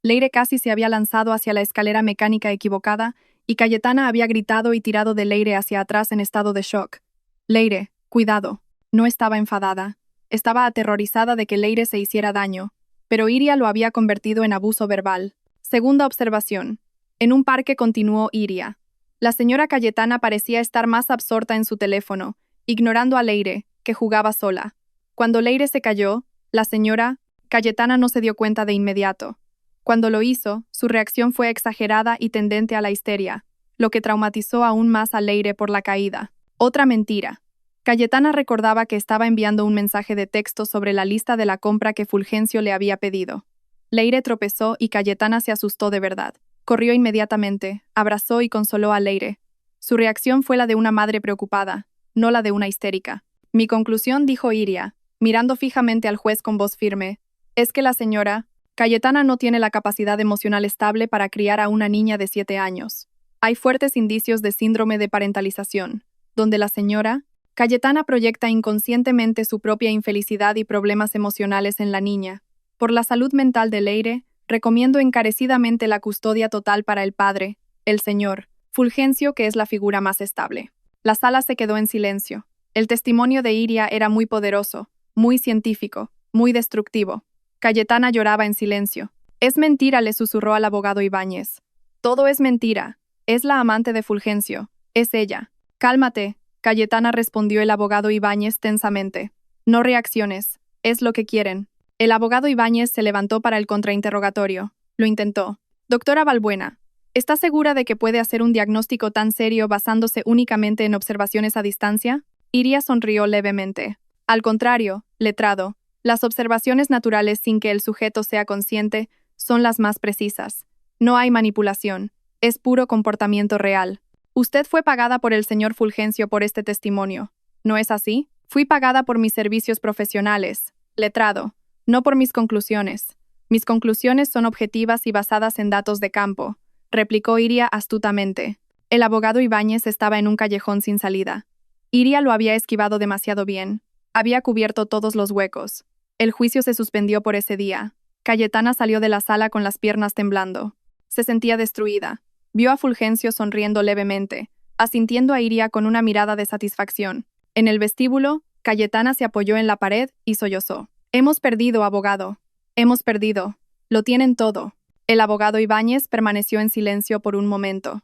Leire casi se había lanzado hacia la escalera mecánica equivocada y Cayetana había gritado y tirado de Leire hacia atrás en estado de shock. Leire, cuidado. No estaba enfadada. Estaba aterrorizada de que Leire se hiciera daño, pero Iria lo había convertido en abuso verbal. Segunda observación. En un parque, continuó Iria. La señora Cayetana parecía estar más absorta en su teléfono, ignorando a Leire, que jugaba sola. Cuando Leire se cayó, la señora Cayetana no se dio cuenta de inmediato. Cuando lo hizo, su reacción fue exagerada y tendente a la histeria, lo que traumatizó aún más a Leire por la caída. Otra mentira. Cayetana recordaba que estaba enviando un mensaje de texto sobre la lista de la compra que Fulgencio le había pedido. Leire tropezó y Cayetana se asustó de verdad. Corrió inmediatamente, abrazó y consoló a Leire. Su reacción fue la de una madre preocupada, no la de una histérica. Mi conclusión, dijo Iria, mirando fijamente al juez con voz firme, es que la señora Cayetana no tiene la capacidad emocional estable para criar a una niña de 7 años. Hay fuertes indicios de síndrome de parentalización, donde la señora Cayetana proyecta inconscientemente su propia infelicidad y problemas emocionales en la niña. Por la salud mental de Leire, recomiendo encarecidamente la custodia total para el padre, el señor Fulgencio, que es la figura más estable. La sala se quedó en silencio. El testimonio de Iria era muy poderoso, muy científico, muy destructivo. Cayetana lloraba en silencio. Es mentira, le susurró al abogado Ibáñez. Todo es mentira. Es la amante de Fulgencio. Es ella. Cálmate, Cayetana, respondió el abogado Ibáñez tensamente. No reacciones. Es lo que quieren. El abogado Ibáñez se levantó para el contrainterrogatorio. Lo intentó. Doctora Balbuena, ¿está segura de que puede hacer un diagnóstico tan serio basándose únicamente en observaciones a distancia? Iria sonrió levemente. Al contrario, letrado, las observaciones naturales sin que el sujeto sea consciente son las más precisas. No hay manipulación. Es puro comportamiento real. Usted fue pagada por el señor Fulgencio por este testimonio. ¿No es así? Fui pagada por mis servicios profesionales, letrado, no por mis conclusiones. Mis conclusiones son objetivas y basadas en datos de campo, replicó Iria astutamente. El abogado Ibáñez estaba en un callejón sin salida. Iria lo había esquivado demasiado bien. Había cubierto todos los huecos. El juicio se suspendió por ese día. Cayetana salió de la sala con las piernas temblando. Se sentía destruida. Vio a Fulgencio sonriendo levemente, asintiendo a Iria con una mirada de satisfacción. En el vestíbulo, Cayetana se apoyó en la pared y sollozó. Hemos perdido, abogado. Hemos perdido. Lo tienen todo. El abogado Ibáñez permaneció en silencio por un momento.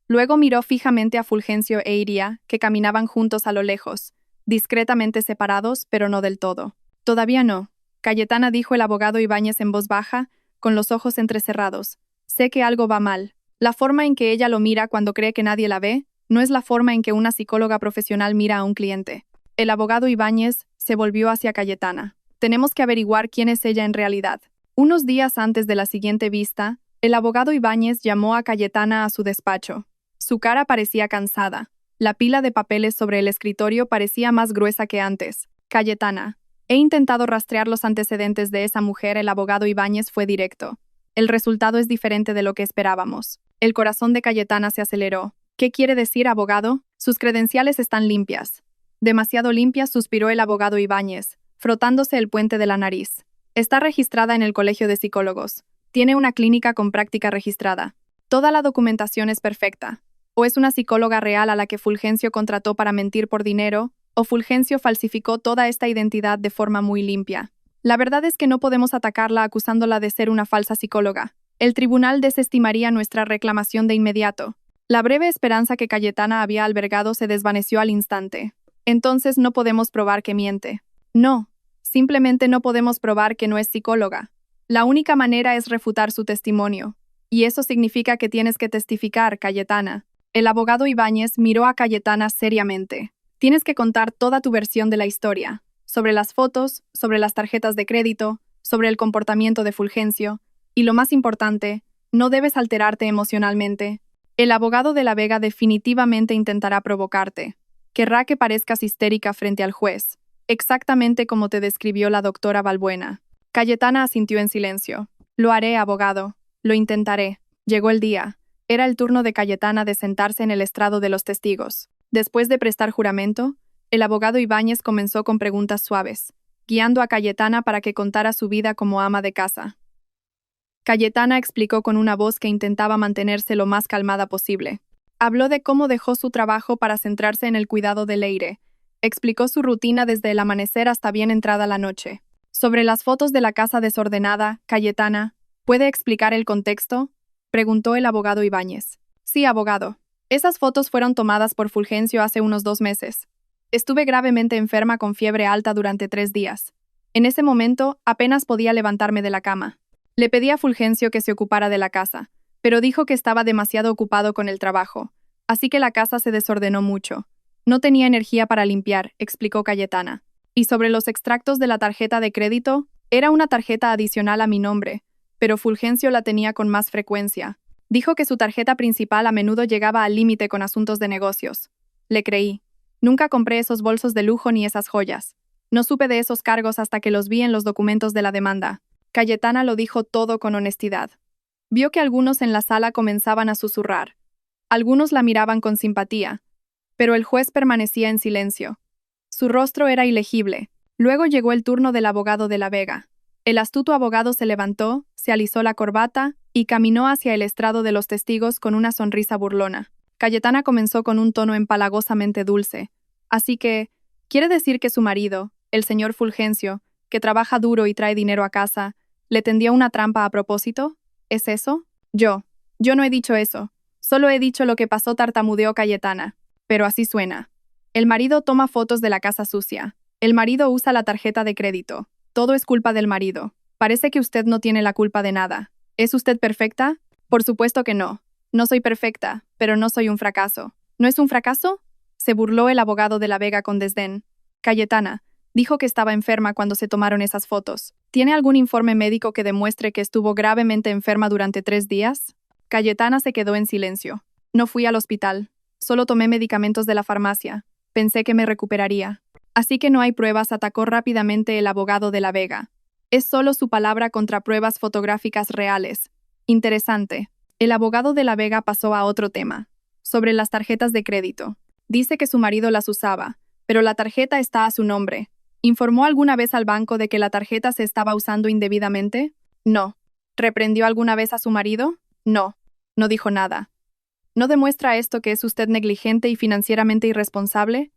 Luego miró fijamente a Fulgencio e Iria, que caminaban juntos a lo lejos, discretamente separados, pero no del todo. Todavía no, Cayetana, dijo el abogado Ibáñez en voz baja, con los ojos entrecerrados. Sé que algo va mal. La forma en que ella lo mira cuando cree que nadie la ve, no es la forma en que una psicóloga profesional mira a un cliente. El abogado Ibáñez se volvió hacia Cayetana. Tenemos que averiguar quién es ella en realidad. Unos días antes de la siguiente vista, el abogado Ibáñez llamó a Cayetana a su despacho. Su cara parecía cansada. La pila de papeles sobre el escritorio parecía más gruesa que antes. Cayetana. He intentado rastrear los antecedentes de esa mujer. El abogado Ibáñez fue directo. El resultado es diferente de lo que esperábamos. El corazón de Cayetana se aceleró. ¿Qué quiere decir, abogado? Sus credenciales están limpias. Demasiado limpias, suspiró el abogado Ibáñez, frotándose el puente de la nariz. Está registrada en el Colegio de Psicólogos. Tiene una clínica con práctica registrada. Toda la documentación es perfecta. O es una psicóloga real a la que Fulgencio contrató para mentir por dinero, o Fulgencio falsificó toda esta identidad de forma muy limpia. La verdad es que no podemos atacarla acusándola de ser una falsa psicóloga. El tribunal desestimaría nuestra reclamación de inmediato. La breve esperanza que Cayetana había albergado se desvaneció al instante. Entonces no podemos probar que miente. No, simplemente no podemos probar que no es psicóloga. La única manera es refutar su testimonio. Y eso significa que tienes que testificar, Cayetana. El abogado Ibáñez miró a Cayetana seriamente. Tienes que contar toda tu versión de la historia. Sobre las fotos, sobre las tarjetas de crédito, sobre el comportamiento de Fulgencio. Y lo más importante, no debes alterarte emocionalmente. El abogado de la Vega definitivamente intentará provocarte. Querrá que parezcas histérica frente al juez, exactamente como te describió la doctora Balbuena. Cayetana asintió en silencio. Lo haré, abogado. Lo intentaré. Llegó el día. Era el turno de Cayetana de sentarse en el estrado de los testigos. Después de prestar juramento, el abogado Ibáñez comenzó con preguntas suaves, guiando a Cayetana para que contara su vida como ama de casa. Cayetana explicó con una voz que intentaba mantenerse lo más calmada posible. Habló de cómo dejó su trabajo para centrarse en el cuidado de Leire. Explicó su rutina desde el amanecer hasta bien entrada la noche. Sobre las fotos de la casa desordenada, Cayetana, ¿puede explicar el contexto?, preguntó el abogado Ibáñez. Sí, abogado. Esas fotos fueron tomadas por Fulgencio hace unos 2 meses. Estuve gravemente enferma con fiebre alta durante 3 días. En ese momento, apenas podía levantarme de la cama. Le pedí a Fulgencio que se ocupara de la casa, pero dijo que estaba demasiado ocupado con el trabajo, así que la casa se desordenó mucho. No tenía energía para limpiar, explicó Cayetana. Y sobre los extractos de la tarjeta de crédito, era una tarjeta adicional a mi nombre, pero Fulgencio la tenía con más frecuencia. Dijo que su tarjeta principal a menudo llegaba al límite con asuntos de negocios. Le creí. Nunca compré esos bolsos de lujo ni esas joyas. No supe de esos cargos hasta que los vi en los documentos de la demanda. Cayetana lo dijo todo con honestidad. Vio que algunos en la sala comenzaban a susurrar. Algunos la miraban con simpatía, pero el juez permanecía en silencio. Su rostro era ilegible. Luego llegó el turno del abogado de la Vega. El astuto abogado se levantó, se alisó la corbata y caminó hacia el estrado de los testigos con una sonrisa burlona. Cayetana comenzó con un tono empalagosamente dulce. Así que, ¿quiere decir que su marido, el señor Fulgencio, que trabaja duro y trae dinero a casa, le tendió una trampa a propósito? ¿Es eso? Yo no he dicho eso. Solo he dicho lo que pasó, tartamudeó Cayetana. Pero así suena. El marido toma fotos de la casa sucia. El marido usa la tarjeta de crédito. Todo es culpa del marido. Parece que usted no tiene la culpa de nada. ¿Es usted perfecta? Por supuesto que no. No soy perfecta, pero no soy un fracaso. ¿No es un fracaso?, se burló el abogado de la Vega con desdén. Cayetana dijo que estaba enferma cuando se tomaron esas fotos. ¿Tiene algún informe médico que demuestre que estuvo gravemente enferma durante 3 días? Cayetana se quedó en silencio. No fui al hospital. Solo tomé medicamentos de la farmacia. Pensé que me recuperaría. Así que no hay pruebas, atacó rápidamente el abogado de la Vega. Es solo su palabra contra pruebas fotográficas reales. Interesante. El abogado de la Vega pasó a otro tema. Sobre las tarjetas de crédito. Dice que su marido las usaba, pero la tarjeta está a su nombre. ¿Informó alguna vez al banco de que la tarjeta se estaba usando indebidamente? No. ¿Reprendió alguna vez a su marido? No. No dijo nada. ¿No demuestra esto que es usted negligente y financieramente irresponsable?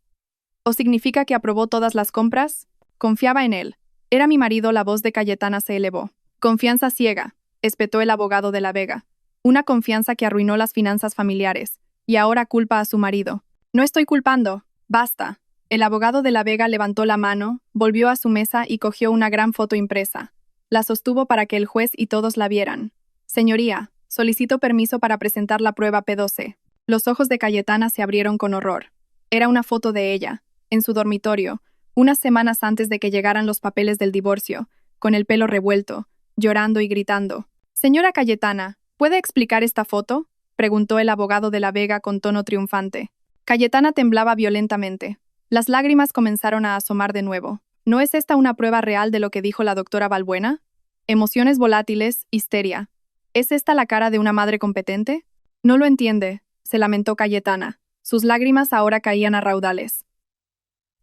¿O significa que aprobó todas las compras? Confiaba en él. Era mi marido. La voz de Cayetana se elevó. Confianza ciega, espetó el abogado de la Vega. Una confianza que arruinó las finanzas familiares, y ahora culpa a su marido. No estoy culpando. Basta. El abogado de la Vega levantó la mano, volvió a su mesa y cogió una gran foto impresa. La sostuvo para que el juez y todos la vieran. Señoría, solicito permiso para presentar la prueba P12. Los ojos de Cayetana se abrieron con horror. Era una foto de ella, en su dormitorio, unas semanas antes de que llegaran los papeles del divorcio, con el pelo revuelto, llorando y gritando. Señora Cayetana, ¿puede explicar esta foto?, preguntó el abogado de la Vega con tono triunfante. Cayetana temblaba violentamente. Las lágrimas comenzaron a asomar de nuevo. ¿No es esta una prueba real de lo que dijo la doctora Balbuena? Emociones volátiles, histeria. ¿Es esta la cara de una madre competente? No lo entiende, se lamentó Cayetana. Sus lágrimas ahora caían a raudales.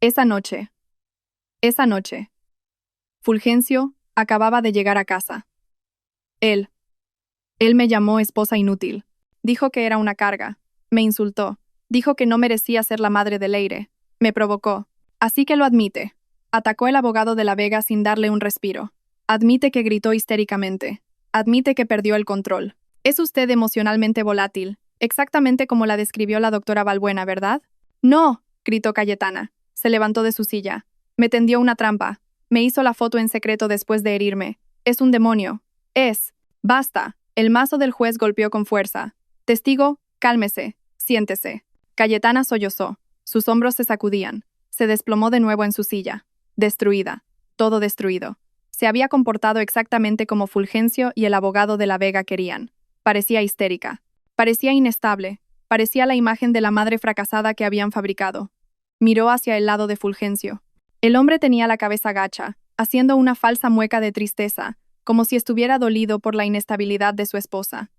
Esa noche. Fulgencio acababa de llegar a casa. Él me llamó esposa inútil. Dijo que era una carga. Me insultó. Dijo que no merecía ser la madre de Leire. Me provocó. Así que lo admite. Atacó el abogado de la Vega sin darle un respiro. Admite que gritó histéricamente. Admite que perdió el control. Es usted emocionalmente volátil, exactamente como la describió la doctora Balbuena, ¿verdad? No, gritó Cayetana. Se levantó de su silla. Me tendió una trampa. Me hizo la foto en secreto después de herirme. Es un demonio. Basta. El mazo del juez golpeó con fuerza. Testigo, cálmese. Siéntese. Cayetana sollozó. Sus hombros se sacudían. Se desplomó de nuevo en su silla. Destruida. Todo destruido. Se había comportado exactamente como Fulgencio y el abogado de la Vega querían. Parecía histérica. Parecía inestable. Parecía la imagen de la madre fracasada que habían fabricado. Miró hacia el lado de Fulgencio. El hombre tenía la cabeza gacha, haciendo una falsa mueca de tristeza, como si estuviera dolido por la inestabilidad de su esposa.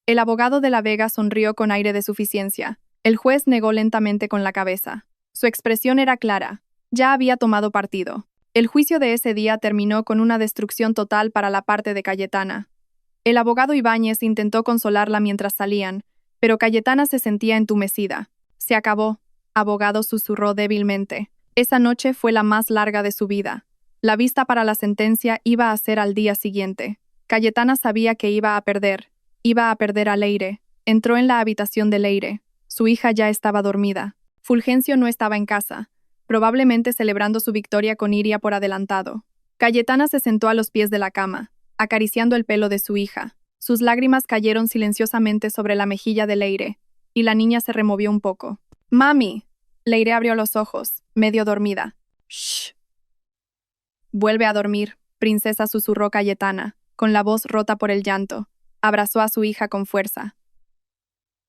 El abogado de la Vega sonrió con aire de suficiencia. El juez negó lentamente con la cabeza. Su expresión era clara. Ya había tomado partido. El juicio de ese día terminó con una destrucción total para la parte de Cayetana. El abogado Ibáñez intentó consolarla mientras salían, pero Cayetana se sentía entumecida. Se acabó. Abogado susurró débilmente. Esa noche fue la más larga de su vida. La vista para la sentencia iba a ser al día siguiente. Cayetana sabía que iba a perder. Iba a perder a Leire. Entró en la habitación de Leire. Su hija ya estaba dormida. Fulgencio no estaba en casa, probablemente celebrando su victoria con Iria por adelantado. Cayetana se sentó a los pies de la cama, acariciando el pelo de su hija. Sus lágrimas cayeron silenciosamente sobre la mejilla de Leire, y la niña se removió un poco. «¡Mami!». Leire abrió los ojos, medio dormida. «Shh». «Vuelve a dormir», princesa, susurró Cayetana, con la voz rota por el llanto. Abrazó a su hija con fuerza.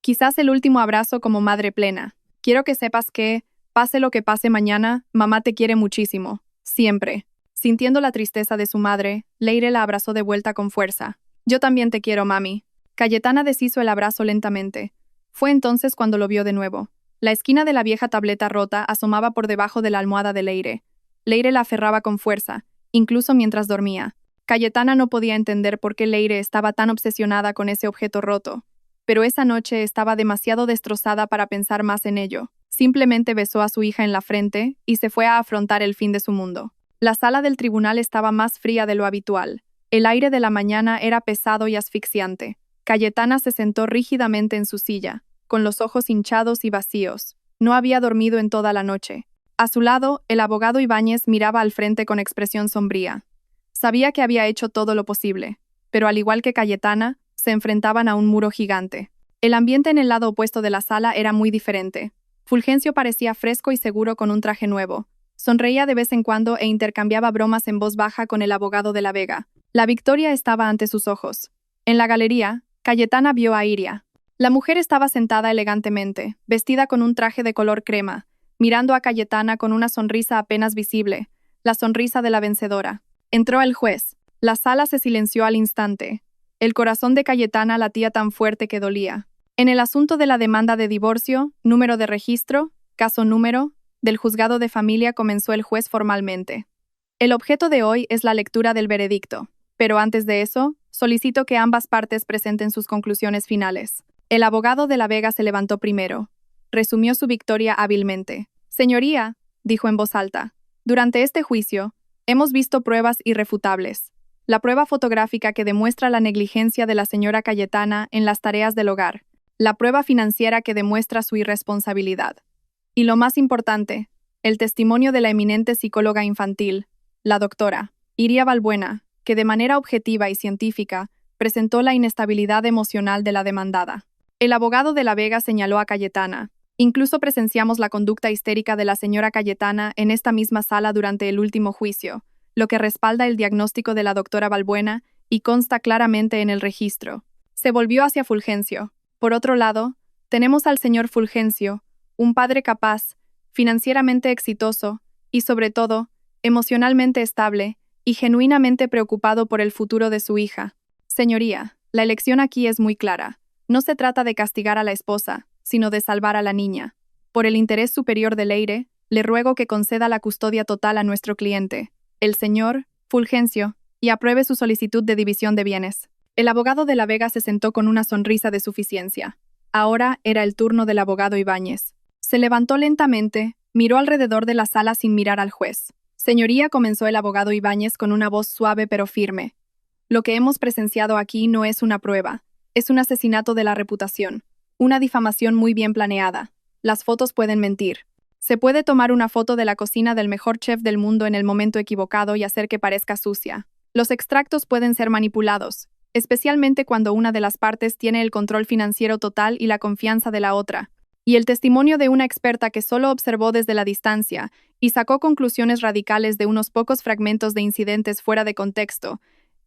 «Quizás el último abrazo como madre plena. Quiero que sepas que, pase lo que pase mañana, mamá te quiere muchísimo. Siempre». Sintiendo la tristeza de su madre, Leire la abrazó de vuelta con fuerza. «Yo también te quiero, mami». Cayetana deshizo el abrazo lentamente. Fue entonces cuando lo vio de nuevo. La esquina de la vieja tableta rota asomaba por debajo de la almohada de Leire. Leire la aferraba con fuerza, incluso mientras dormía. Cayetana no podía entender por qué Leire estaba tan obsesionada con ese objeto roto, pero esa noche estaba demasiado destrozada para pensar más en ello. Simplemente besó a su hija en la frente y se fue a afrontar el fin de su mundo. La sala del tribunal estaba más fría de lo habitual. El aire de la mañana era pesado y asfixiante. Cayetana se sentó rígidamente en su silla, con los ojos hinchados y vacíos. No había dormido en toda la noche. A su lado, el abogado Ibáñez miraba al frente con expresión sombría. Sabía que había hecho todo lo posible, pero al igual que Cayetana, se enfrentaban a un muro gigante. El ambiente en el lado opuesto de la sala era muy diferente. Fulgencio parecía fresco y seguro con un traje nuevo. Sonreía de vez en cuando e intercambiaba bromas en voz baja con el abogado de la Vega. La victoria estaba ante sus ojos. En la galería, Cayetana vio a Iria. La mujer estaba sentada elegantemente, vestida con un traje de color crema, mirando a Cayetana con una sonrisa apenas visible, la sonrisa de la vencedora. Entró el juez. La sala se silenció al instante. El corazón de Cayetana latía tan fuerte que dolía. En el asunto de la demanda de divorcio, número de registro, caso número, del juzgado de familia comenzó el juez formalmente. El objeto de hoy es la lectura del veredicto, pero antes de eso, solicito que ambas partes presenten sus conclusiones finales. El abogado de la Vega se levantó primero. Resumió su victoria hábilmente. Señoría, dijo en voz alta, durante este juicio, hemos visto pruebas irrefutables. La prueba fotográfica que demuestra la negligencia de la señora Cayetana en las tareas del hogar. La prueba financiera que demuestra su irresponsabilidad. Y lo más importante, el testimonio de la eminente psicóloga infantil, la doctora Iria Balbuena, que de manera objetiva y científica presentó la inestabilidad emocional de la demandada. El abogado de la Vega señaló a Cayetana. Incluso presenciamos la conducta histérica de la señora Cayetana en esta misma sala durante el último juicio, lo que respalda el diagnóstico de la doctora Balbuena y consta claramente en el registro. Se volvió hacia Fulgencio. Por otro lado, tenemos al señor Fulgencio, un padre capaz, financieramente exitoso y, sobre todo, emocionalmente estable y genuinamente preocupado por el futuro de su hija. Señoría, la elección aquí es muy clara. No se trata de castigar a la esposa, sino de salvar a la niña. Por el interés superior de Leire, le ruego que conceda la custodia total a nuestro cliente, el señor Fulgencio, y apruebe su solicitud de división de bienes. El abogado de la Vega se sentó con una sonrisa de suficiencia. Ahora era el turno del abogado Ibáñez. Se levantó lentamente, miró alrededor de la sala sin mirar al juez. Señoría, comenzó el abogado Ibáñez con una voz suave pero firme. Lo que hemos presenciado aquí no es una prueba. Es un asesinato de la reputación. Una difamación muy bien planeada. Las fotos pueden mentir. Se puede tomar una foto de la cocina del mejor chef del mundo en el momento equivocado y hacer que parezca sucia. Los extractos pueden ser manipulados, especialmente cuando una de las partes tiene el control financiero total y la confianza de la otra. Y el testimonio de una experta que solo observó desde la distancia y sacó conclusiones radicales de unos pocos fragmentos de incidentes fuera de contexto,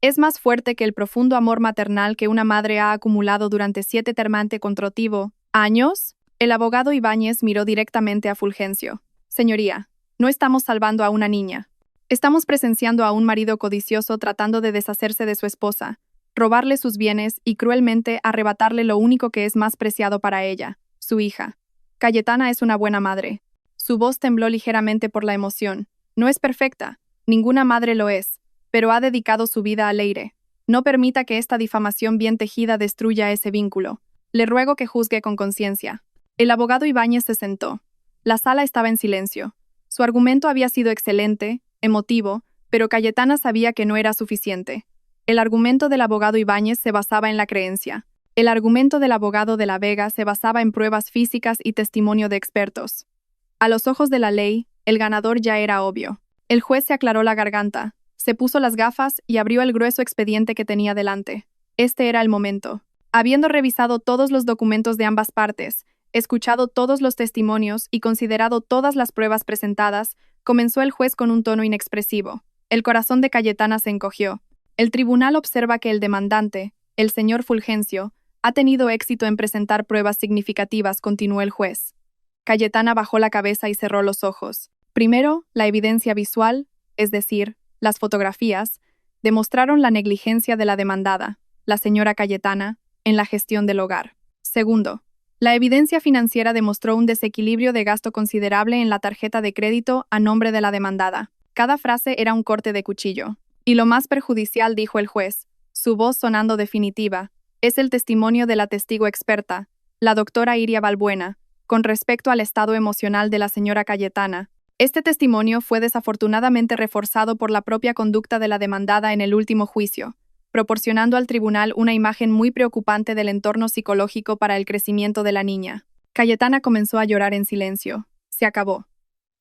es más fuerte que el profundo amor maternal que una madre ha acumulado durante 7 consecutivos años. El abogado Ibáñez miró directamente a Fulgencio. Señoría, no estamos salvando a una niña. Estamos presenciando a un marido codicioso tratando de deshacerse de su esposa, robarle sus bienes y cruelmente arrebatarle lo único que es más preciado para ella, su hija. Cayetana es una buena madre. Su voz tembló ligeramente por la emoción. No es perfecta, ninguna madre lo es, pero ha dedicado su vida a Leire. No permita que esta difamación bien tejida destruya ese vínculo. Le ruego que juzgue con conciencia. El abogado Ibáñez se sentó. La sala estaba en silencio. Su argumento había sido excelente, emotivo, pero Cayetana sabía que no era suficiente. El argumento del abogado Ibáñez se basaba en la creencia. El argumento del abogado de la Vega se basaba en pruebas físicas y testimonio de expertos. A los ojos de la ley, el ganador ya era obvio. El juez se aclaró la garganta, se puso las gafas y abrió el grueso expediente que tenía delante. Este era el momento. Habiendo revisado todos los documentos de ambas partes, escuchado todos los testimonios y considerado todas las pruebas presentadas, comenzó el juez con un tono inexpresivo. El corazón de Cayetana se encogió. El tribunal observa que el demandante, el señor Fulgencio, ha tenido éxito en presentar pruebas significativas, continuó el juez. Cayetana bajó la cabeza y cerró los ojos. Primero, la evidencia visual, es decir, las fotografías, demostraron la negligencia de la demandada, la señora Cayetana, en la gestión del hogar. Segundo, la evidencia financiera demostró un desequilibrio de gasto considerable en la tarjeta de crédito a nombre de la demandada. Cada frase era un corte de cuchillo. Y lo más perjudicial, dijo el juez, su voz sonando definitiva, es el testimonio de la testigo experta, la doctora Iria Balbuena, con respecto al estado emocional de la señora Cayetana. Este testimonio fue desafortunadamente reforzado por la propia conducta de la demandada en el último juicio, proporcionando al tribunal una imagen muy preocupante del entorno psicológico para el crecimiento de la niña. Cayetana comenzó a llorar en silencio. Se acabó.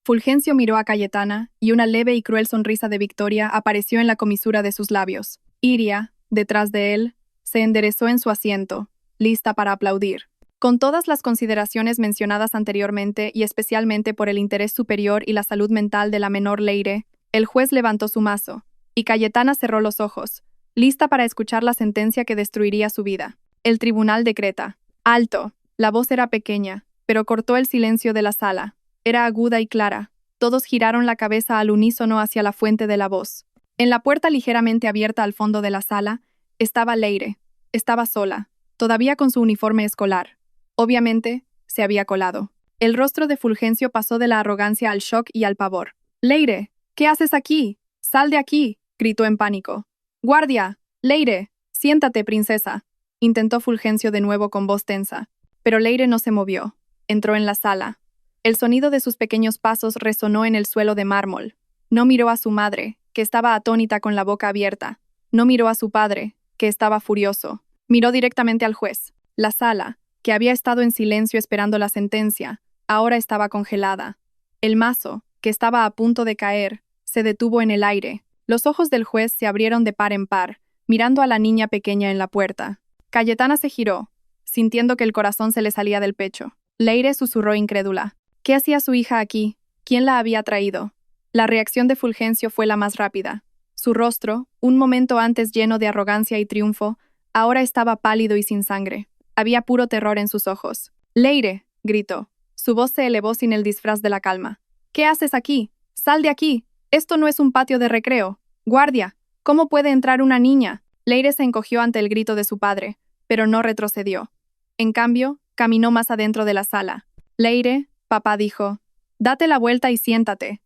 Fulgencio miró a Cayetana y una leve y cruel sonrisa de victoria apareció en la comisura de sus labios. Iria, detrás de él, se enderezó en su asiento, lista para aplaudir. Con todas las consideraciones mencionadas anteriormente y especialmente por el interés superior y la salud mental de la menor Leire, el juez levantó su mazo, y Cayetana cerró los ojos, lista para escuchar la sentencia que destruiría su vida. El tribunal decreta. Alto. La voz era pequeña, pero cortó el silencio de la sala. Era aguda y clara. Todos giraron la cabeza al unísono hacia la fuente de la voz. En la puerta ligeramente abierta al fondo de la sala, estaba Leire. Estaba sola, todavía con su uniforme escolar. Obviamente, se había colado. El rostro de Fulgencio pasó de la arrogancia al shock y al pavor. «Leire, ¿qué haces aquí? ¡Sal de aquí!», gritó en pánico. «¡Guardia! Leire! Siéntate, princesa», intentó Fulgencio de nuevo con voz tensa. Pero Leire no se movió. Entró en la sala. El sonido de sus pequeños pasos resonó en el suelo de mármol. No miró a su madre, que estaba atónita con la boca abierta. No miró a su padre, que estaba furioso. Miró directamente al juez. La sala, que había estado en silencio esperando la sentencia, ahora estaba congelada. El mazo, que estaba a punto de caer, se detuvo en el aire. Los ojos del juez se abrieron de par en par, mirando a la niña pequeña en la puerta. Cayetana se giró, sintiendo que el corazón se le salía del pecho. Leire susurró incrédula. ¿Qué hacía su hija aquí? ¿Quién la había traído? La reacción de Fulgencio fue la más rápida. Su rostro, un momento antes lleno de arrogancia y triunfo, ahora estaba pálido y sin sangre. Había puro terror en sus ojos. «Leire», gritó. Su voz se elevó sin el disfraz de la calma. «¿Qué haces aquí? ¡Sal de aquí! Esto no es un patio de recreo. Guardia, ¿cómo puede entrar una niña?». Leire se encogió ante el grito de su padre, pero no retrocedió. En cambio, caminó más adentro de la sala. «Leire», papá dijo, «date la vuelta y siéntate»,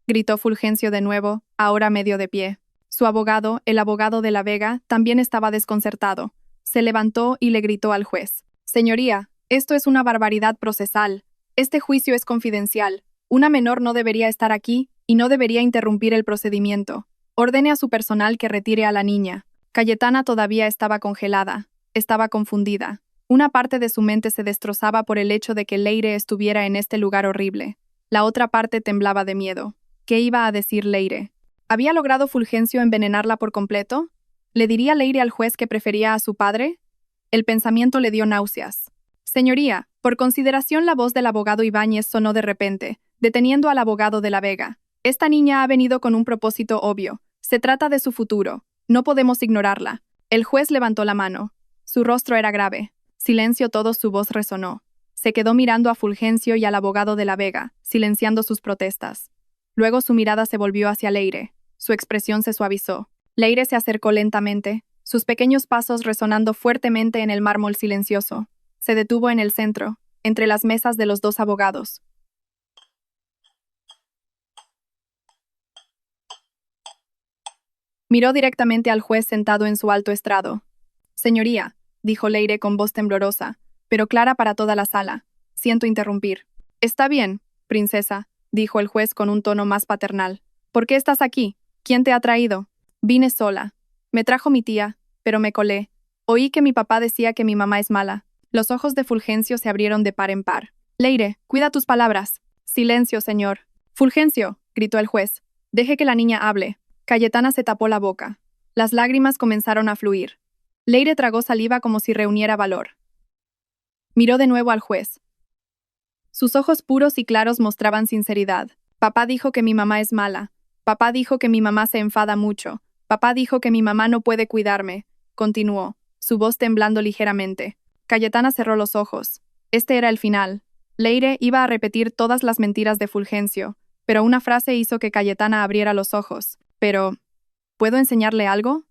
gritó Fulgencio de nuevo, ahora medio de pie. Su abogado, el abogado de la Vega, también estaba desconcertado. Se levantó y le gritó al juez. «Señoría, esto es una barbaridad procesal. Este juicio es confidencial. Una menor no debería estar aquí y no debería interrumpir el procedimiento. Ordene a su personal que retire a la niña». Cayetana todavía estaba congelada. Estaba confundida. Una parte de su mente se destrozaba por el hecho de que Leire estuviera en este lugar horrible. La otra parte temblaba de miedo. ¿Qué iba a decir Leire? ¿Había logrado Fulgencio envenenarla por completo? ¿Le diría Leire al juez que prefería a su padre? El pensamiento le dio náuseas. «Señoría, por consideración», la voz del abogado Ibáñez sonó de repente, deteniendo al abogado de la Vega. «Esta niña ha venido con un propósito obvio. Se trata de su futuro. No podemos ignorarla». El juez levantó la mano. Su rostro era grave. Silencio todo, su voz resonó. Se quedó mirando a Fulgencio y al abogado de la Vega, silenciando sus protestas. Luego su mirada se volvió hacia Leire. Su expresión se suavizó. Leire se acercó lentamente, sus pequeños pasos resonando fuertemente en el mármol silencioso. Se detuvo en el centro, entre las mesas de los dos abogados. Miró directamente al juez sentado en su alto estrado. «Señoría», dijo Leire con voz temblorosa, pero clara para toda la sala, «siento interrumpir». «Está bien, princesa», dijo el juez con un tono más paternal. «¿Por qué estás aquí? ¿Quién te ha traído?» «Vine sola. Me trajo mi tía, pero me colé. Oí que mi papá decía que mi mamá es mala». Los ojos de Fulgencio se abrieron de par en par. «Leire, cuida tus palabras». «Silencio, señor». «Fulgencio», gritó el juez, «deje que la niña hable». Cayetana se tapó la boca. Las lágrimas comenzaron a fluir. Leire tragó saliva como si reuniera valor. Miró de nuevo al juez. Sus ojos puros y claros mostraban sinceridad. «Papá dijo que mi mamá es mala. Papá dijo que mi mamá se enfada mucho. Papá dijo que mi mamá no puede cuidarme», continuó, su voz temblando ligeramente. Cayetana cerró los ojos. Este era el final. Leire iba a repetir todas las mentiras de Fulgencio, pero una frase hizo que Cayetana abriera los ojos. «Pero, ¿puedo enseñarle algo?».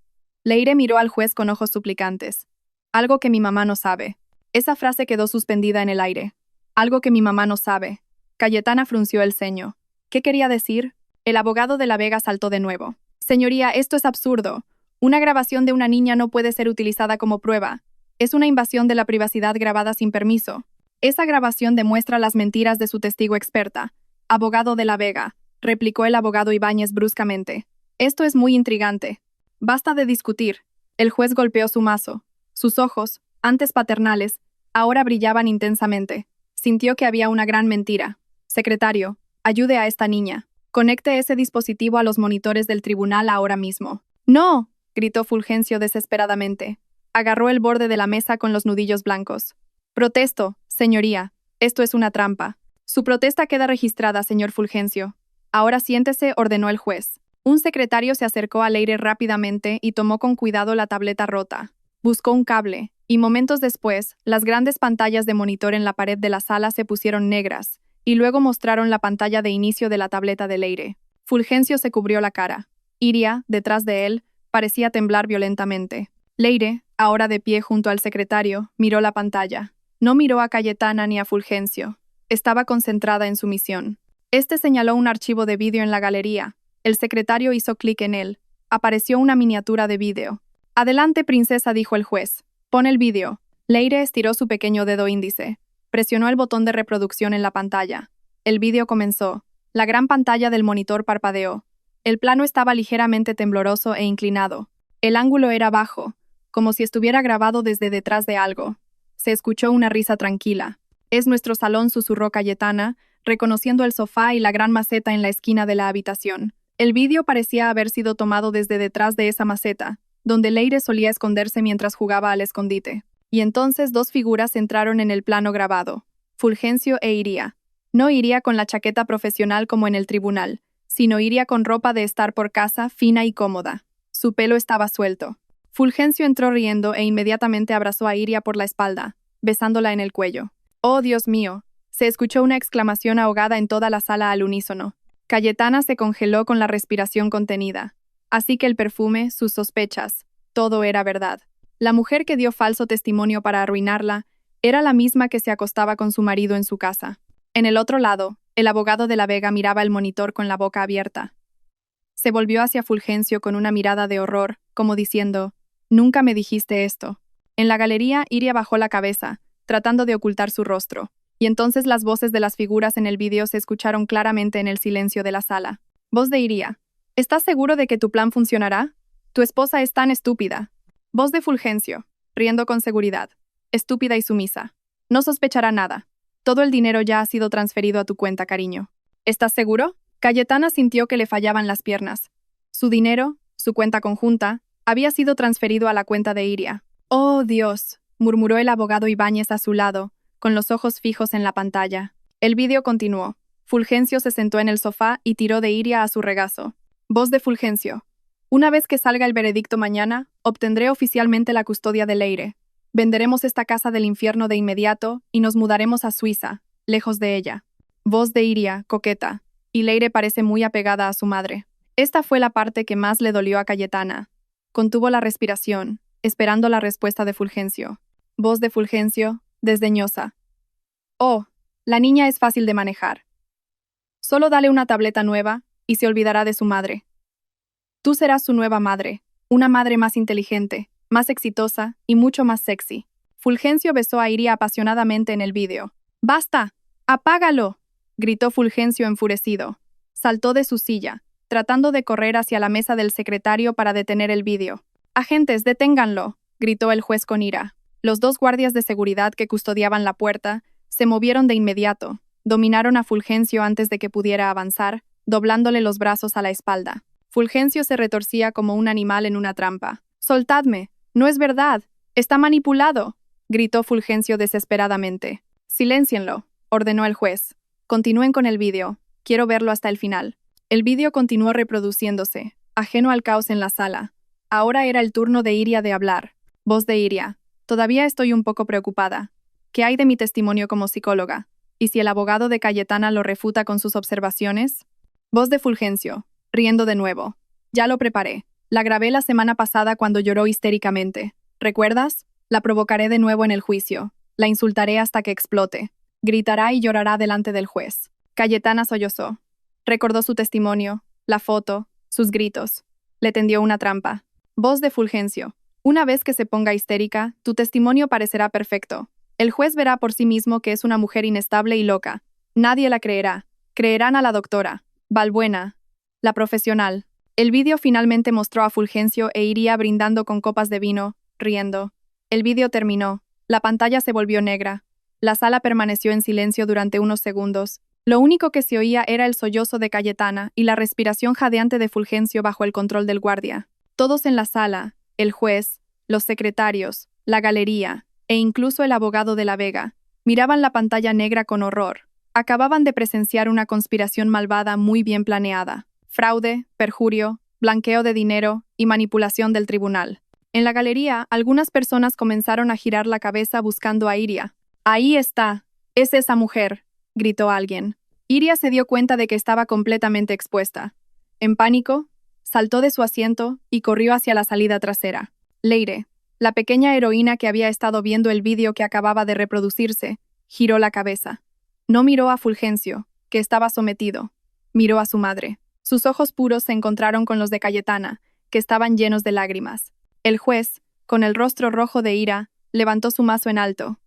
Leire miró al juez con ojos suplicantes. «Algo que mi mamá no sabe». Esa frase quedó suspendida en el aire. «Algo que mi mamá no sabe». Cayetana frunció el ceño. ¿Qué quería decir? El abogado de la Vega saltó de nuevo. «Señoría, esto es absurdo. Una grabación de una niña no puede ser utilizada como prueba. Es una invasión de la privacidad grabada sin permiso. Esa grabación demuestra las mentiras de su testigo experta». «Abogado de la Vega», replicó el abogado Ibáñez bruscamente. «Esto es muy intrigante. Basta de discutir». El juez golpeó su mazo. Sus ojos, antes paternales, ahora brillaban intensamente. Sintió que había una gran mentira. «Secretario, ayude a esta niña. Conecte ese dispositivo a los monitores del tribunal ahora mismo». «¡No!», gritó Fulgencio desesperadamente. Agarró el borde de la mesa con los nudillos blancos. «Protesto, señoría. Esto es una trampa». «Su protesta queda registrada, señor Fulgencio». «Ahora siéntese», ordenó el juez. Un secretario se acercó a Leire rápidamente y tomó con cuidado la tableta rota. Buscó un cable, y momentos después, las grandes pantallas de monitor en la pared de la sala se pusieron negras, y luego mostraron la pantalla de inicio de la tableta de Leire. Fulgencio se cubrió la cara. Iria, detrás de él, parecía temblar violentamente. Leire, ahora de pie junto al secretario, miró la pantalla. No miró a Cayetana ni a Fulgencio. Estaba concentrada en su misión. Este señaló un archivo de vídeo en la galería. El secretario hizo clic en él. Apareció una miniatura de vídeo. «Adelante, princesa», dijo el juez. «Pon el vídeo». Leire estiró su pequeño dedo índice. Presionó el botón de reproducción en la pantalla. El vídeo comenzó. La gran pantalla del monitor parpadeó. El plano estaba ligeramente tembloroso e inclinado. El ángulo era bajo, como si estuviera grabado desde detrás de algo. Se escuchó una risa tranquila. «Es nuestro salón», susurró Cayetana, reconociendo el sofá y la gran maceta en la esquina de la habitación. El vídeo parecía haber sido tomado desde detrás de esa maceta, donde Leire solía esconderse mientras jugaba al escondite. Y entonces dos figuras entraron en el plano grabado. Fulgencio e Iria. No Iria con la chaqueta profesional como en el tribunal, sino Iria con ropa de estar por casa, fina y cómoda. Su pelo estaba suelto. Fulgencio entró riendo e inmediatamente abrazó a Iria por la espalda, besándola en el cuello. «Oh, Dios mío», se escuchó una exclamación ahogada en toda la sala al unísono. Cayetana se congeló con la respiración contenida. Así que el perfume, sus sospechas, todo era verdad. La mujer que dio falso testimonio para arruinarla era la misma que se acostaba con su marido en su casa. En el otro lado, el abogado de la Vega miraba el monitor con la boca abierta. Se volvió hacia Fulgencio con una mirada de horror, como diciendo, «Nunca me dijiste esto». En la galería, Iria bajó la cabeza, tratando de ocultar su rostro, y entonces las voces de las figuras en el vídeo se escucharon claramente en el silencio de la sala. Voz de Iria. «¿Estás seguro de que tu plan funcionará? Tu esposa es tan estúpida». Voz de Fulgencio, riendo con seguridad. «Estúpida y sumisa. No sospechará nada. Todo el dinero ya ha sido transferido a tu cuenta, cariño». «¿Estás seguro?» Cayetana sintió que le fallaban las piernas. Su dinero, su cuenta conjunta, había sido transferido a la cuenta de Iria. «Oh, Dios», murmuró el abogado Ibáñez a su lado, con los ojos fijos en la pantalla. El vídeo continuó. Fulgencio se sentó en el sofá y tiró de Iria a su regazo. Voz de Fulgencio. «Una vez que salga el veredicto mañana, obtendré oficialmente la custodia de Leire. Venderemos esta casa del infierno de inmediato y nos mudaremos a Suiza, lejos de ella». Voz de Iria, coqueta. «Y Leire parece muy apegada a su madre». Esta fue la parte que más le dolió a Cayetana. Contuvo la respiración, esperando la respuesta de Fulgencio. Voz de Fulgencio, desdeñosa. «Oh, la niña es fácil de manejar. Solo dale una tableta nueva y se olvidará de su madre. Tú serás su nueva madre, una madre más inteligente, más exitosa y mucho más sexy». Fulgencio besó a Iria apasionadamente en el vídeo. «¡Basta! ¡Apágalo!», gritó Fulgencio enfurecido. Saltó de su silla, tratando de correr hacia la mesa del secretario para detener el vídeo. «¡Agentes, deténganlo!», gritó el juez con ira. Los dos guardias de seguridad que custodiaban la puerta se movieron de inmediato, dominaron a Fulgencio antes de que pudiera avanzar, doblándole los brazos a la espalda. Fulgencio se retorcía como un animal en una trampa. «¡Soltadme! ¡No es verdad! ¡Está manipulado!», gritó Fulgencio desesperadamente. «Siléncienlo», ordenó el juez. «Continúen con el vídeo. Quiero verlo hasta el final». El vídeo continuó reproduciéndose, ajeno al caos en la sala. Ahora era el turno de Iria de hablar. Voz de Iria. «Todavía estoy un poco preocupada. ¿Qué hay de mi testimonio como psicóloga? ¿Y si el abogado de Cayetana lo refuta con sus observaciones?» Voz de Fulgencio, riendo de nuevo. «Ya lo preparé. La grabé la semana pasada cuando lloró histéricamente. ¿Recuerdas? La provocaré de nuevo en el juicio. La insultaré hasta que explote. Gritará y llorará delante del juez». Cayetana sollozó. Recordó su testimonio, la foto, sus gritos. Le tendió una trampa. Voz de Fulgencio. «Una vez que se ponga histérica, tu testimonio parecerá perfecto. El juez verá por sí mismo que es una mujer inestable y loca. Nadie la creerá. Creerán a la doctora Balbuena, la profesional». El vídeo finalmente mostró a Fulgencio e Iria brindando con copas de vino, riendo. El vídeo terminó. La pantalla se volvió negra. La sala permaneció en silencio durante unos segundos. Lo único que se oía era el sollozo de Cayetana y la respiración jadeante de Fulgencio bajo el control del guardia. Todos en la sala, el juez, los secretarios, la galería, e incluso el abogado de la Vega, miraban la pantalla negra con horror. Acababan de presenciar una conspiración malvada muy bien planeada. Fraude, perjurio, blanqueo de dinero y manipulación del tribunal. En la galería, algunas personas comenzaron a girar la cabeza buscando a Iria. «Ahí está. Es esa mujer», gritó alguien. Iria se dio cuenta de que estaba completamente expuesta. En pánico, saltó de su asiento y corrió hacia la salida trasera. Leire, la pequeña heroína que había estado viendo el vídeo que acababa de reproducirse, giró la cabeza. No miró a Fulgencio, que estaba sometido. Miró a su madre. Sus ojos puros se encontraron con los de Cayetana, que estaban llenos de lágrimas. El juez, con el rostro rojo de ira, levantó su mazo en alto.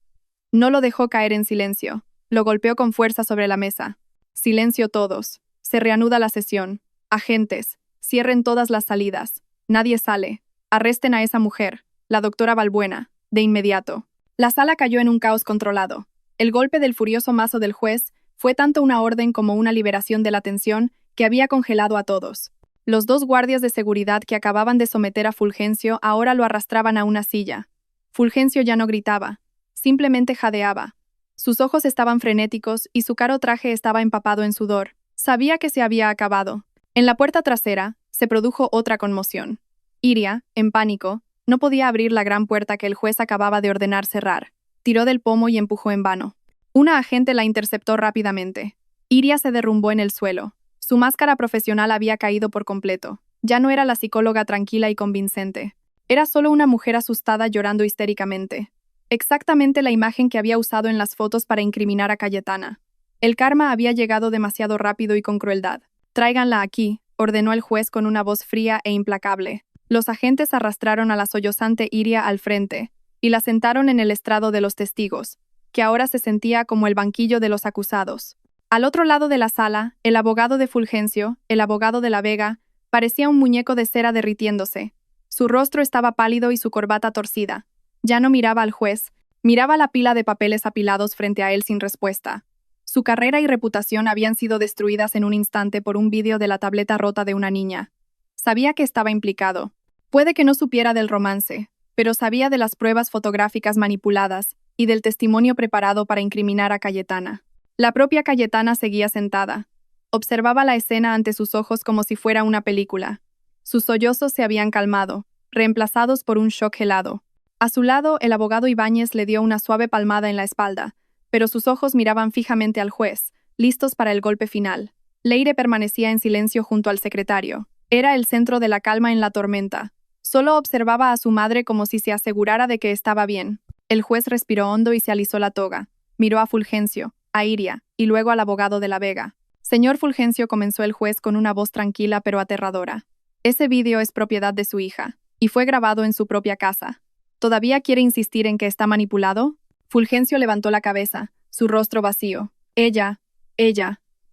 No lo dejó caer en silencio. Lo golpeó con fuerza sobre la mesa. Silencio todos. Se reanuda la sesión. Agentes, cierren todas las salidas. Nadie sale. Arresten a esa mujer, la doctora Balbuena, de inmediato. La sala cayó en un caos controlado. El golpe del furioso mazo del juez fue tanto una orden como una liberación de la tensión que había congelado a todos. Los dos guardias de seguridad que acababan de someter a Fulgencio ahora lo arrastraban a una silla. Fulgencio ya no gritaba, simplemente jadeaba. Sus ojos estaban frenéticos y su caro traje estaba empapado en sudor. Sabía que se había acabado. En la puerta trasera se produjo otra conmoción. Iria, en pánico, no podía abrir la gran puerta que el juez acababa de ordenar cerrar. Tiró del pomo y empujó en vano. Una agente la interceptó rápidamente. Iria se derrumbó en el suelo. Su máscara profesional había caído por completo. Ya no era la psicóloga tranquila y convincente. Era solo una mujer asustada llorando histéricamente. Exactamente la imagen que había usado en las fotos para incriminar a Cayetana. El karma había llegado demasiado rápido y con crueldad. «Tráiganla aquí», ordenó el juez con una voz fría e implacable. Los agentes arrastraron a la sollozante Iria al frente y la sentaron en el estrado de los testigos, que ahora se sentía como el banquillo de los acusados. Al otro lado de la sala, el abogado de Fulgencio, el abogado de la Vega, parecía un muñeco de cera derritiéndose. Su rostro estaba pálido y su corbata torcida. Ya no miraba al juez, miraba la pila de papeles apilados frente a él sin respuesta. Su carrera y reputación habían sido destruidas en un instante por un vídeo de la tableta rota de una niña. Sabía que estaba implicado. Puede que no supiera del romance, pero sabía de las pruebas fotográficas manipuladas y del testimonio preparado para incriminar a Cayetana. La propia Cayetana seguía sentada. Observaba la escena ante sus ojos como si fuera una película. Sus sollozos se habían calmado, reemplazados por un shock helado. A su lado, el abogado Ibáñez le dio una suave palmada en la espalda, pero sus ojos miraban fijamente al juez, listos para el golpe final. Leire permanecía en silencio junto al secretario. Era el centro de la calma en la tormenta. Solo observaba a su madre como si se asegurara de que estaba bien. El juez respiró hondo y se alisó la toga. Miró a Fulgencio, a Iria, y luego al abogado de la Vega. «Señor Fulgencio», comenzó el juez con una voz tranquila pero aterradora. «Ese vídeo es propiedad de su hija, y fue grabado en su propia casa. ¿Todavía quiere insistir en que está manipulado?» Fulgencio levantó la cabeza, su rostro vacío. Ella,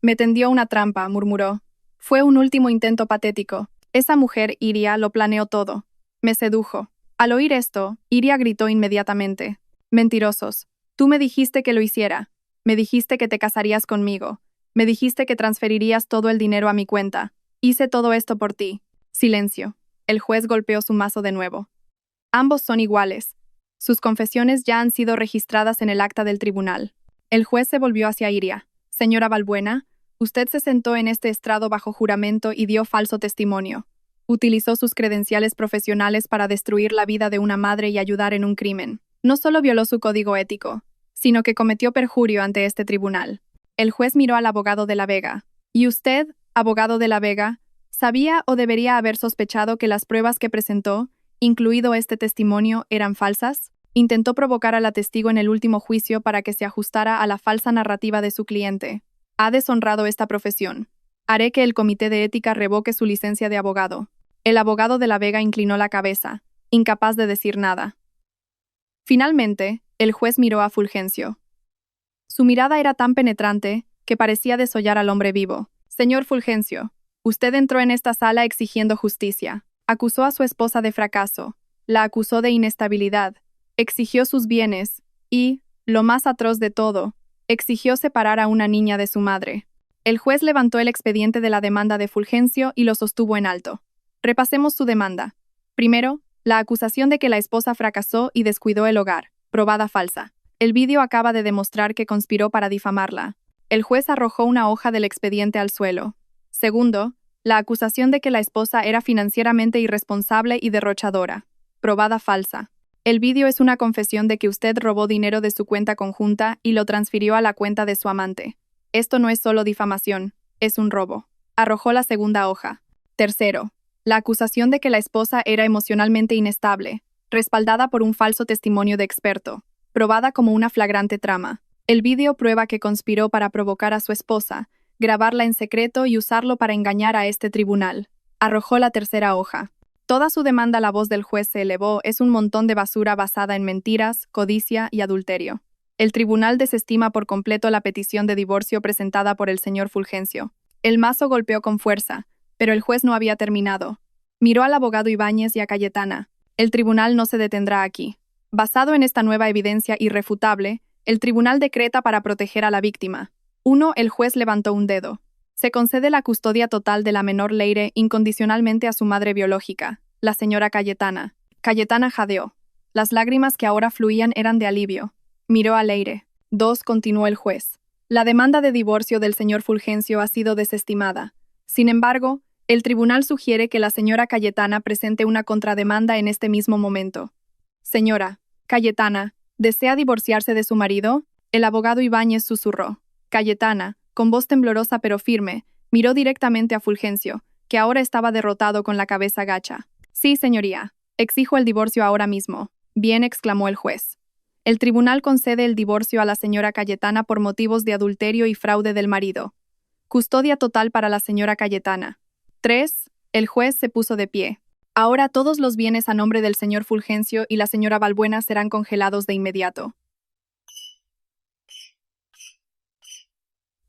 me tendió una trampa», murmuró. «Fue un último intento patético. Esa mujer, Iria, lo planeó todo. Me sedujo». Al oír esto, Iria gritó inmediatamente. «Mentirosos. Tú me dijiste que lo hiciera. Me dijiste que te casarías conmigo. Me dijiste que transferirías todo el dinero a mi cuenta. Hice todo esto por ti». Silencio. El juez golpeó su mazo de nuevo. «Ambos son iguales. Sus confesiones ya han sido registradas en el acta del tribunal». El juez se volvió hacia Iria. «Señora Balbuena, usted se sentó en este estrado bajo juramento y dio falso testimonio. Utilizó sus credenciales profesionales para destruir la vida de una madre y ayudar en un crimen. No solo violó su código ético, sino que cometió perjurio ante este tribunal». El juez miró al abogado de la Vega. «¿Y usted, abogado de la Vega, sabía o debería haber sospechado que las pruebas que presentó, incluido este testimonio, eran falsas?» Intentó provocar a la testigo en el último juicio para que se ajustara a la falsa narrativa de su cliente. «Ha deshonrado esta profesión. Haré que el comité de ética revoque su licencia de abogado». El abogado de la Vega inclinó la cabeza, incapaz de decir nada. Finalmente, el juez miró a Fulgencio. Su mirada era tan penetrante que parecía desollar al hombre vivo. «Señor Fulgencio, usted entró en esta sala exigiendo justicia. Acusó a su esposa de fracaso, la acusó de inestabilidad, exigió sus bienes y, lo más atroz de todo, exigió separar a una niña de su madre». El juez levantó el expediente de la demanda de Fulgencio y lo sostuvo en alto. Repasemos su demanda. Primero, la acusación de que la esposa fracasó y descuidó el hogar, probada falsa. El vídeo acaba de demostrar que conspiró para difamarla. El juez arrojó una hoja del expediente al suelo. Segundo, la acusación de que la esposa era financieramente irresponsable y derrochadora, probada falsa. El vídeo es una confesión de que usted robó dinero de su cuenta conjunta y lo transfirió a la cuenta de su amante. Esto no es solo difamación, es un robo. Arrojó la segunda hoja. Tercero, la acusación de que la esposa era emocionalmente inestable, respaldada por un falso testimonio de experto, probada como una flagrante trama. El vídeo prueba que conspiró para provocar a su esposa, grabarla en secreto y usarlo para engañar a este tribunal. Arrojó la tercera hoja. Toda su demanda a la voz del juez se elevó, es un montón de basura basada en mentiras, codicia y adulterio. El tribunal desestima por completo la petición de divorcio presentada por el señor Fulgencio. El mazo golpeó con fuerza, pero el juez no había terminado. Miró al abogado Ibáñez y a Cayetana. El tribunal no se detendrá aquí. Basado en esta nueva evidencia irrefutable, el tribunal decreta para proteger a la víctima. 1. El juez levantó un dedo. Se concede la custodia total de la menor Leire incondicionalmente a su madre biológica, la señora Cayetana. Cayetana jadeó. Las lágrimas que ahora fluían eran de alivio. Miró a Leire. 2. Continuó el juez. La demanda de divorcio del señor Fulgencio ha sido desestimada. Sin embargo, el tribunal sugiere que la señora Cayetana presente una contrademanda en este mismo momento. Señora Cayetana, ¿desea divorciarse de su marido? El abogado Ibáñez susurró. Cayetana, con voz temblorosa pero firme, miró directamente a Fulgencio, que ahora estaba derrotado con la cabeza gacha. Sí, señoría. Exijo el divorcio ahora mismo. Bien, exclamó el juez. El tribunal concede el divorcio a la señora Cayetana por motivos de adulterio y fraude del marido. Custodia total para la señora Cayetana. 3. El juez se puso de pie. Ahora todos los bienes a nombre del señor Fulgencio y la señora Balbuena serán congelados de inmediato.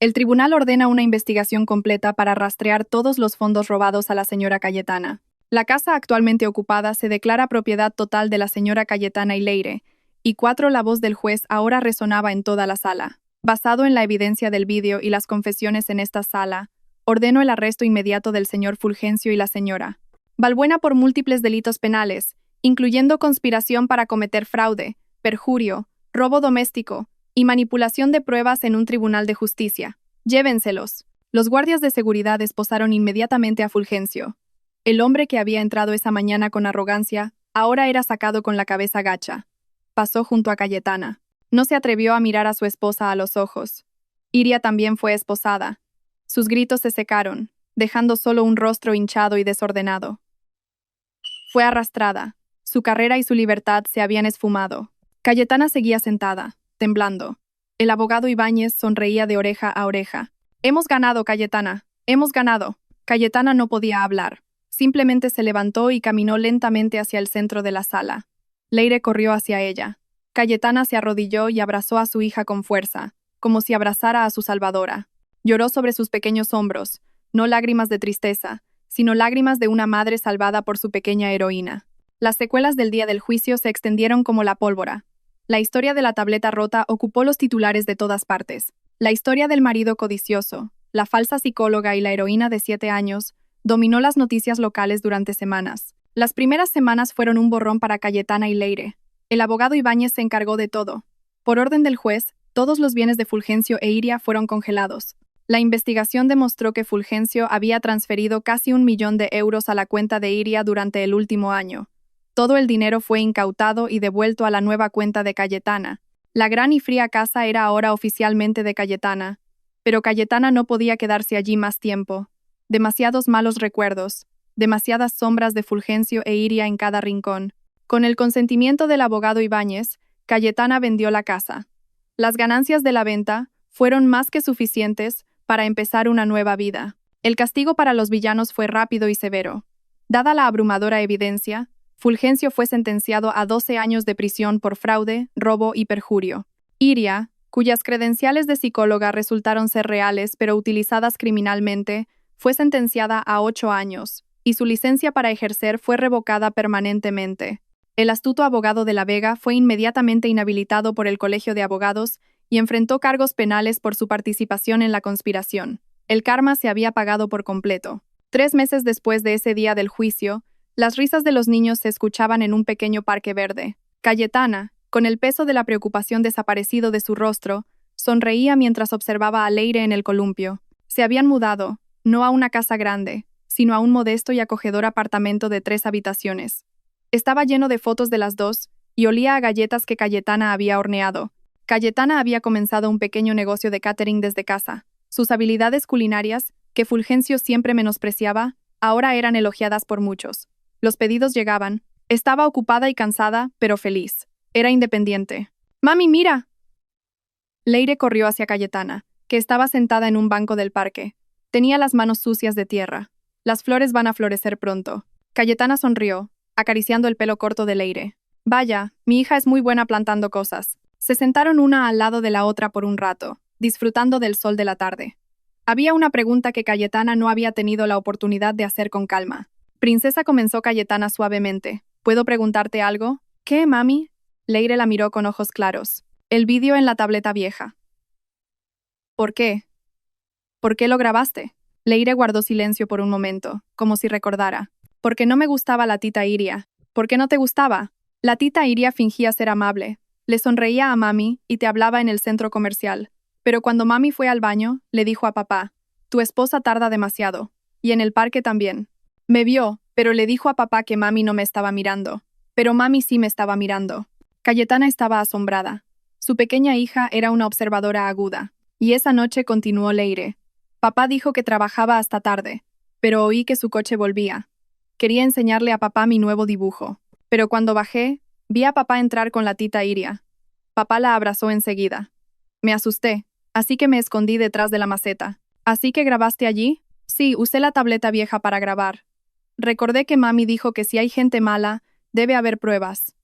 El tribunal ordena una investigación completa para rastrear todos los fondos robados a la señora Cayetana. La casa actualmente ocupada se declara propiedad total de la señora Cayetana y Leire, y 4. La voz del juez ahora resonaba en toda la sala. Basado en la evidencia del vídeo y las confesiones en esta sala, ordeno el arresto inmediato del señor Fulgencio y la señora Balbuena por múltiples delitos penales, incluyendo conspiración para cometer fraude, perjurio, robo doméstico y manipulación de pruebas en un tribunal de justicia. Llévenselos. Los guardias de seguridad esposaron inmediatamente a Fulgencio. El hombre que había entrado esa mañana con arrogancia, ahora era sacado con la cabeza gacha. Pasó junto a Cayetana. No se atrevió a mirar a su esposa a los ojos. Iria también fue esposada. Sus gritos se secaron, dejando solo un rostro hinchado y desordenado. Fue arrastrada. Su carrera y su libertad se habían esfumado. Cayetana seguía sentada, temblando. El abogado Ibáñez sonreía de oreja a oreja. «Hemos ganado, Cayetana. Hemos ganado». Cayetana no podía hablar. Simplemente se levantó y caminó lentamente hacia el centro de la sala. Leire corrió hacia ella. Cayetana se arrodilló y abrazó a su hija con fuerza, como si abrazara a su salvadora. Lloró sobre sus pequeños hombros, no lágrimas de tristeza, sino lágrimas de una madre salvada por su pequeña heroína. Las secuelas del día del juicio se extendieron como la pólvora. La historia de la tableta rota ocupó los titulares de todas partes. La historia del marido codicioso, la falsa psicóloga y la heroína de 7 años, dominó las noticias locales durante semanas. Las primeras semanas fueron un borrón para Cayetana y Leire. El abogado Ibáñez se encargó de todo. Por orden del juez, todos los bienes de Fulgencio e Iria fueron congelados. La investigación demostró que Fulgencio había transferido casi 1 millón de euros a la cuenta de Iria durante el último año. Todo el dinero fue incautado y devuelto a la nueva cuenta de Cayetana. La gran y fría casa era ahora oficialmente de Cayetana, pero Cayetana no podía quedarse allí más tiempo. Demasiados malos recuerdos, demasiadas sombras de Fulgencio e Iria en cada rincón. Con el consentimiento del abogado Ibáñez, Cayetana vendió la casa. Las ganancias de la venta fueron más que suficientes para empezar una nueva vida. El castigo para los villanos fue rápido y severo. Dada la abrumadora evidencia, Fulgencio fue sentenciado a 12 años de prisión por fraude, robo y perjurio. Iria, cuyas credenciales de psicóloga resultaron ser reales pero utilizadas criminalmente, fue sentenciada a 8 años, y su licencia para ejercer fue revocada permanentemente. El astuto abogado de la Vega fue inmediatamente inhabilitado por el Colegio de Abogados y enfrentó cargos penales por su participación en la conspiración. El karma se había pagado por completo. 3 meses después de ese día del juicio, las risas de los niños se escuchaban en un pequeño parque verde. Cayetana, con el peso de la preocupación desaparecido de su rostro, sonreía mientras observaba a Leire en el columpio. Se habían mudado, no a una casa grande, sino a un modesto y acogedor apartamento de 3 habitaciones. Estaba lleno de fotos de las dos y olía a galletas que Cayetana había horneado. Cayetana había comenzado un pequeño negocio de catering desde casa. Sus habilidades culinarias, que Fulgencio siempre menospreciaba, ahora eran elogiadas por muchos. Los pedidos llegaban. Estaba ocupada y cansada, pero feliz. Era independiente. «¡Mami, mira!». Leire corrió hacia Cayetana, que estaba sentada en un banco del parque. Tenía las manos sucias de tierra. «Las flores van a florecer pronto». Cayetana sonrió, acariciando el pelo corto de Leire. «Vaya, mi hija es muy buena plantando cosas». Se sentaron una al lado de la otra por un rato, disfrutando del sol de la tarde. Había una pregunta que Cayetana no había tenido la oportunidad de hacer con calma. «Princesa», comenzó Cayetana suavemente. «¿Puedo preguntarte algo?» «¿Qué, mami?». Leire la miró con ojos claros. «El vídeo en la tableta vieja». «¿Por qué? ¿Por qué lo grabaste?». Leire guardó silencio por un momento, como si recordara. «Porque no me gustaba la tita Iria». «¿Por qué no te gustaba?». La tita Iria fingía ser amable. Le sonreía a mami y te hablaba en el centro comercial. Pero cuando mami fue al baño, le dijo a papá: «Tu esposa tarda demasiado». Y en el parque también. Me vio, pero le dijo a papá que mami no me estaba mirando. Pero mami sí me estaba mirando. Cayetana estaba asombrada. Su pequeña hija era una observadora aguda. Y esa noche, continuó Leire, papá dijo que trabajaba hasta tarde, pero oí que su coche volvía. Quería enseñarle a papá mi nuevo dibujo. Pero cuando bajé, vi a papá entrar con la tita Iria. Papá la abrazó enseguida. Me asusté, así que me escondí detrás de la maceta. ¿Así que grabaste allí? Sí, usé la tableta vieja para grabar. Recordé que mami dijo que si hay gente mala, debe haber pruebas.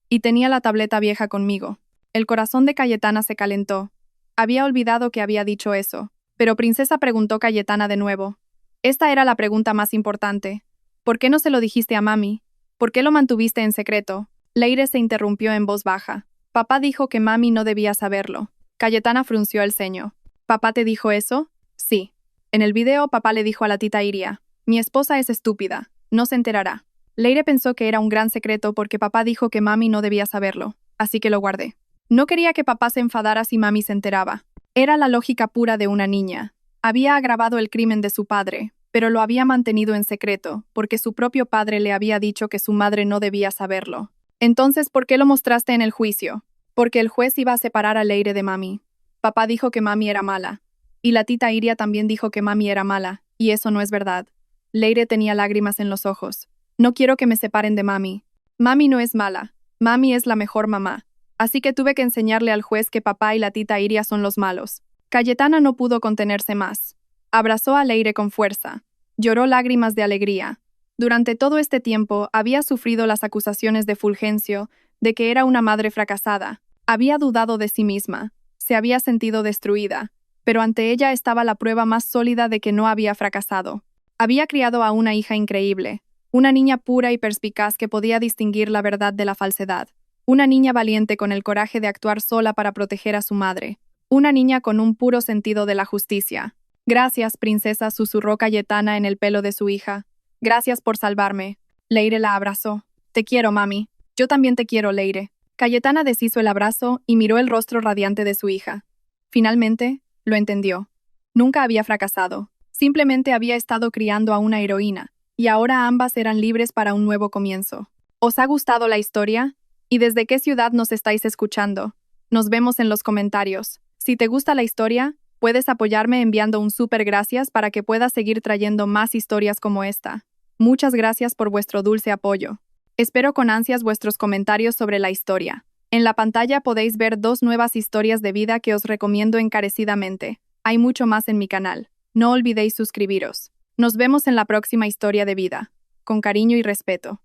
Y tenía la tableta vieja conmigo. El corazón de Cayetana se calentó. Había olvidado que había dicho eso. Pero princesa, preguntó Cayetana de nuevo. Esta era la pregunta más importante. ¿Por qué no se lo dijiste a mami? ¿Por qué lo mantuviste en secreto? Leire se interrumpió en voz baja. Papá dijo que mami no debía saberlo. Cayetana frunció el ceño. ¿Papá te dijo eso? Sí. En el video, papá le dijo a la tita Iria: «Mi esposa es estúpida. No se enterará». Leire pensó que era un gran secreto porque papá dijo que mami no debía saberlo, así que lo guardé. No quería que papá se enfadara si mami se enteraba. Era la lógica pura de una niña. Había agravado el crimen de su padre, pero lo había mantenido en secreto, porque su propio padre le había dicho que su madre no debía saberlo. Entonces, ¿por qué lo mostraste en el juicio? Porque el juez iba a separar a Leire de mami. Papá dijo que mami era mala. Y la tita Iria también dijo que mami era mala, y eso no es verdad. Leire tenía lágrimas en los ojos. No quiero que me separen de mami. Mami no es mala. Mami es la mejor mamá. Así que tuve que enseñarle al juez que papá y la tita Iria son los malos. Cayetana no pudo contenerse más. Abrazó a Leire con fuerza. Lloró lágrimas de alegría. Durante todo este tiempo había sufrido las acusaciones de Fulgencio de que era una madre fracasada. Había dudado de sí misma. Se había sentido destruida. Pero ante ella estaba la prueba más sólida de que no había fracasado. Había criado a una hija increíble. Una niña pura y perspicaz que podía distinguir la verdad de la falsedad. Una niña valiente con el coraje de actuar sola para proteger a su madre. Una niña con un puro sentido de la justicia. «Gracias, princesa», susurró Cayetana en el pelo de su hija. «Gracias por salvarme». Leire la abrazó. «Te quiero, mami». «Yo también te quiero, Leire». Cayetana deshizo el abrazo y miró el rostro radiante de su hija. Finalmente, lo entendió. Nunca había fracasado. Simplemente había estado criando a una heroína, y ahora ambas eran libres para un nuevo comienzo. ¿Os ha gustado la historia? ¿Y desde qué ciudad nos estáis escuchando? Nos vemos en los comentarios. Si te gusta la historia, puedes apoyarme enviando un súper gracias para que pueda seguir trayendo más historias como esta. Muchas gracias por vuestro dulce apoyo. Espero con ansias vuestros comentarios sobre la historia. En la pantalla podéis ver 2 nuevas historias de vida que os recomiendo encarecidamente. Hay mucho más en mi canal. No olvidéis suscribiros. Nos vemos en la próxima historia de vida. Con cariño y respeto.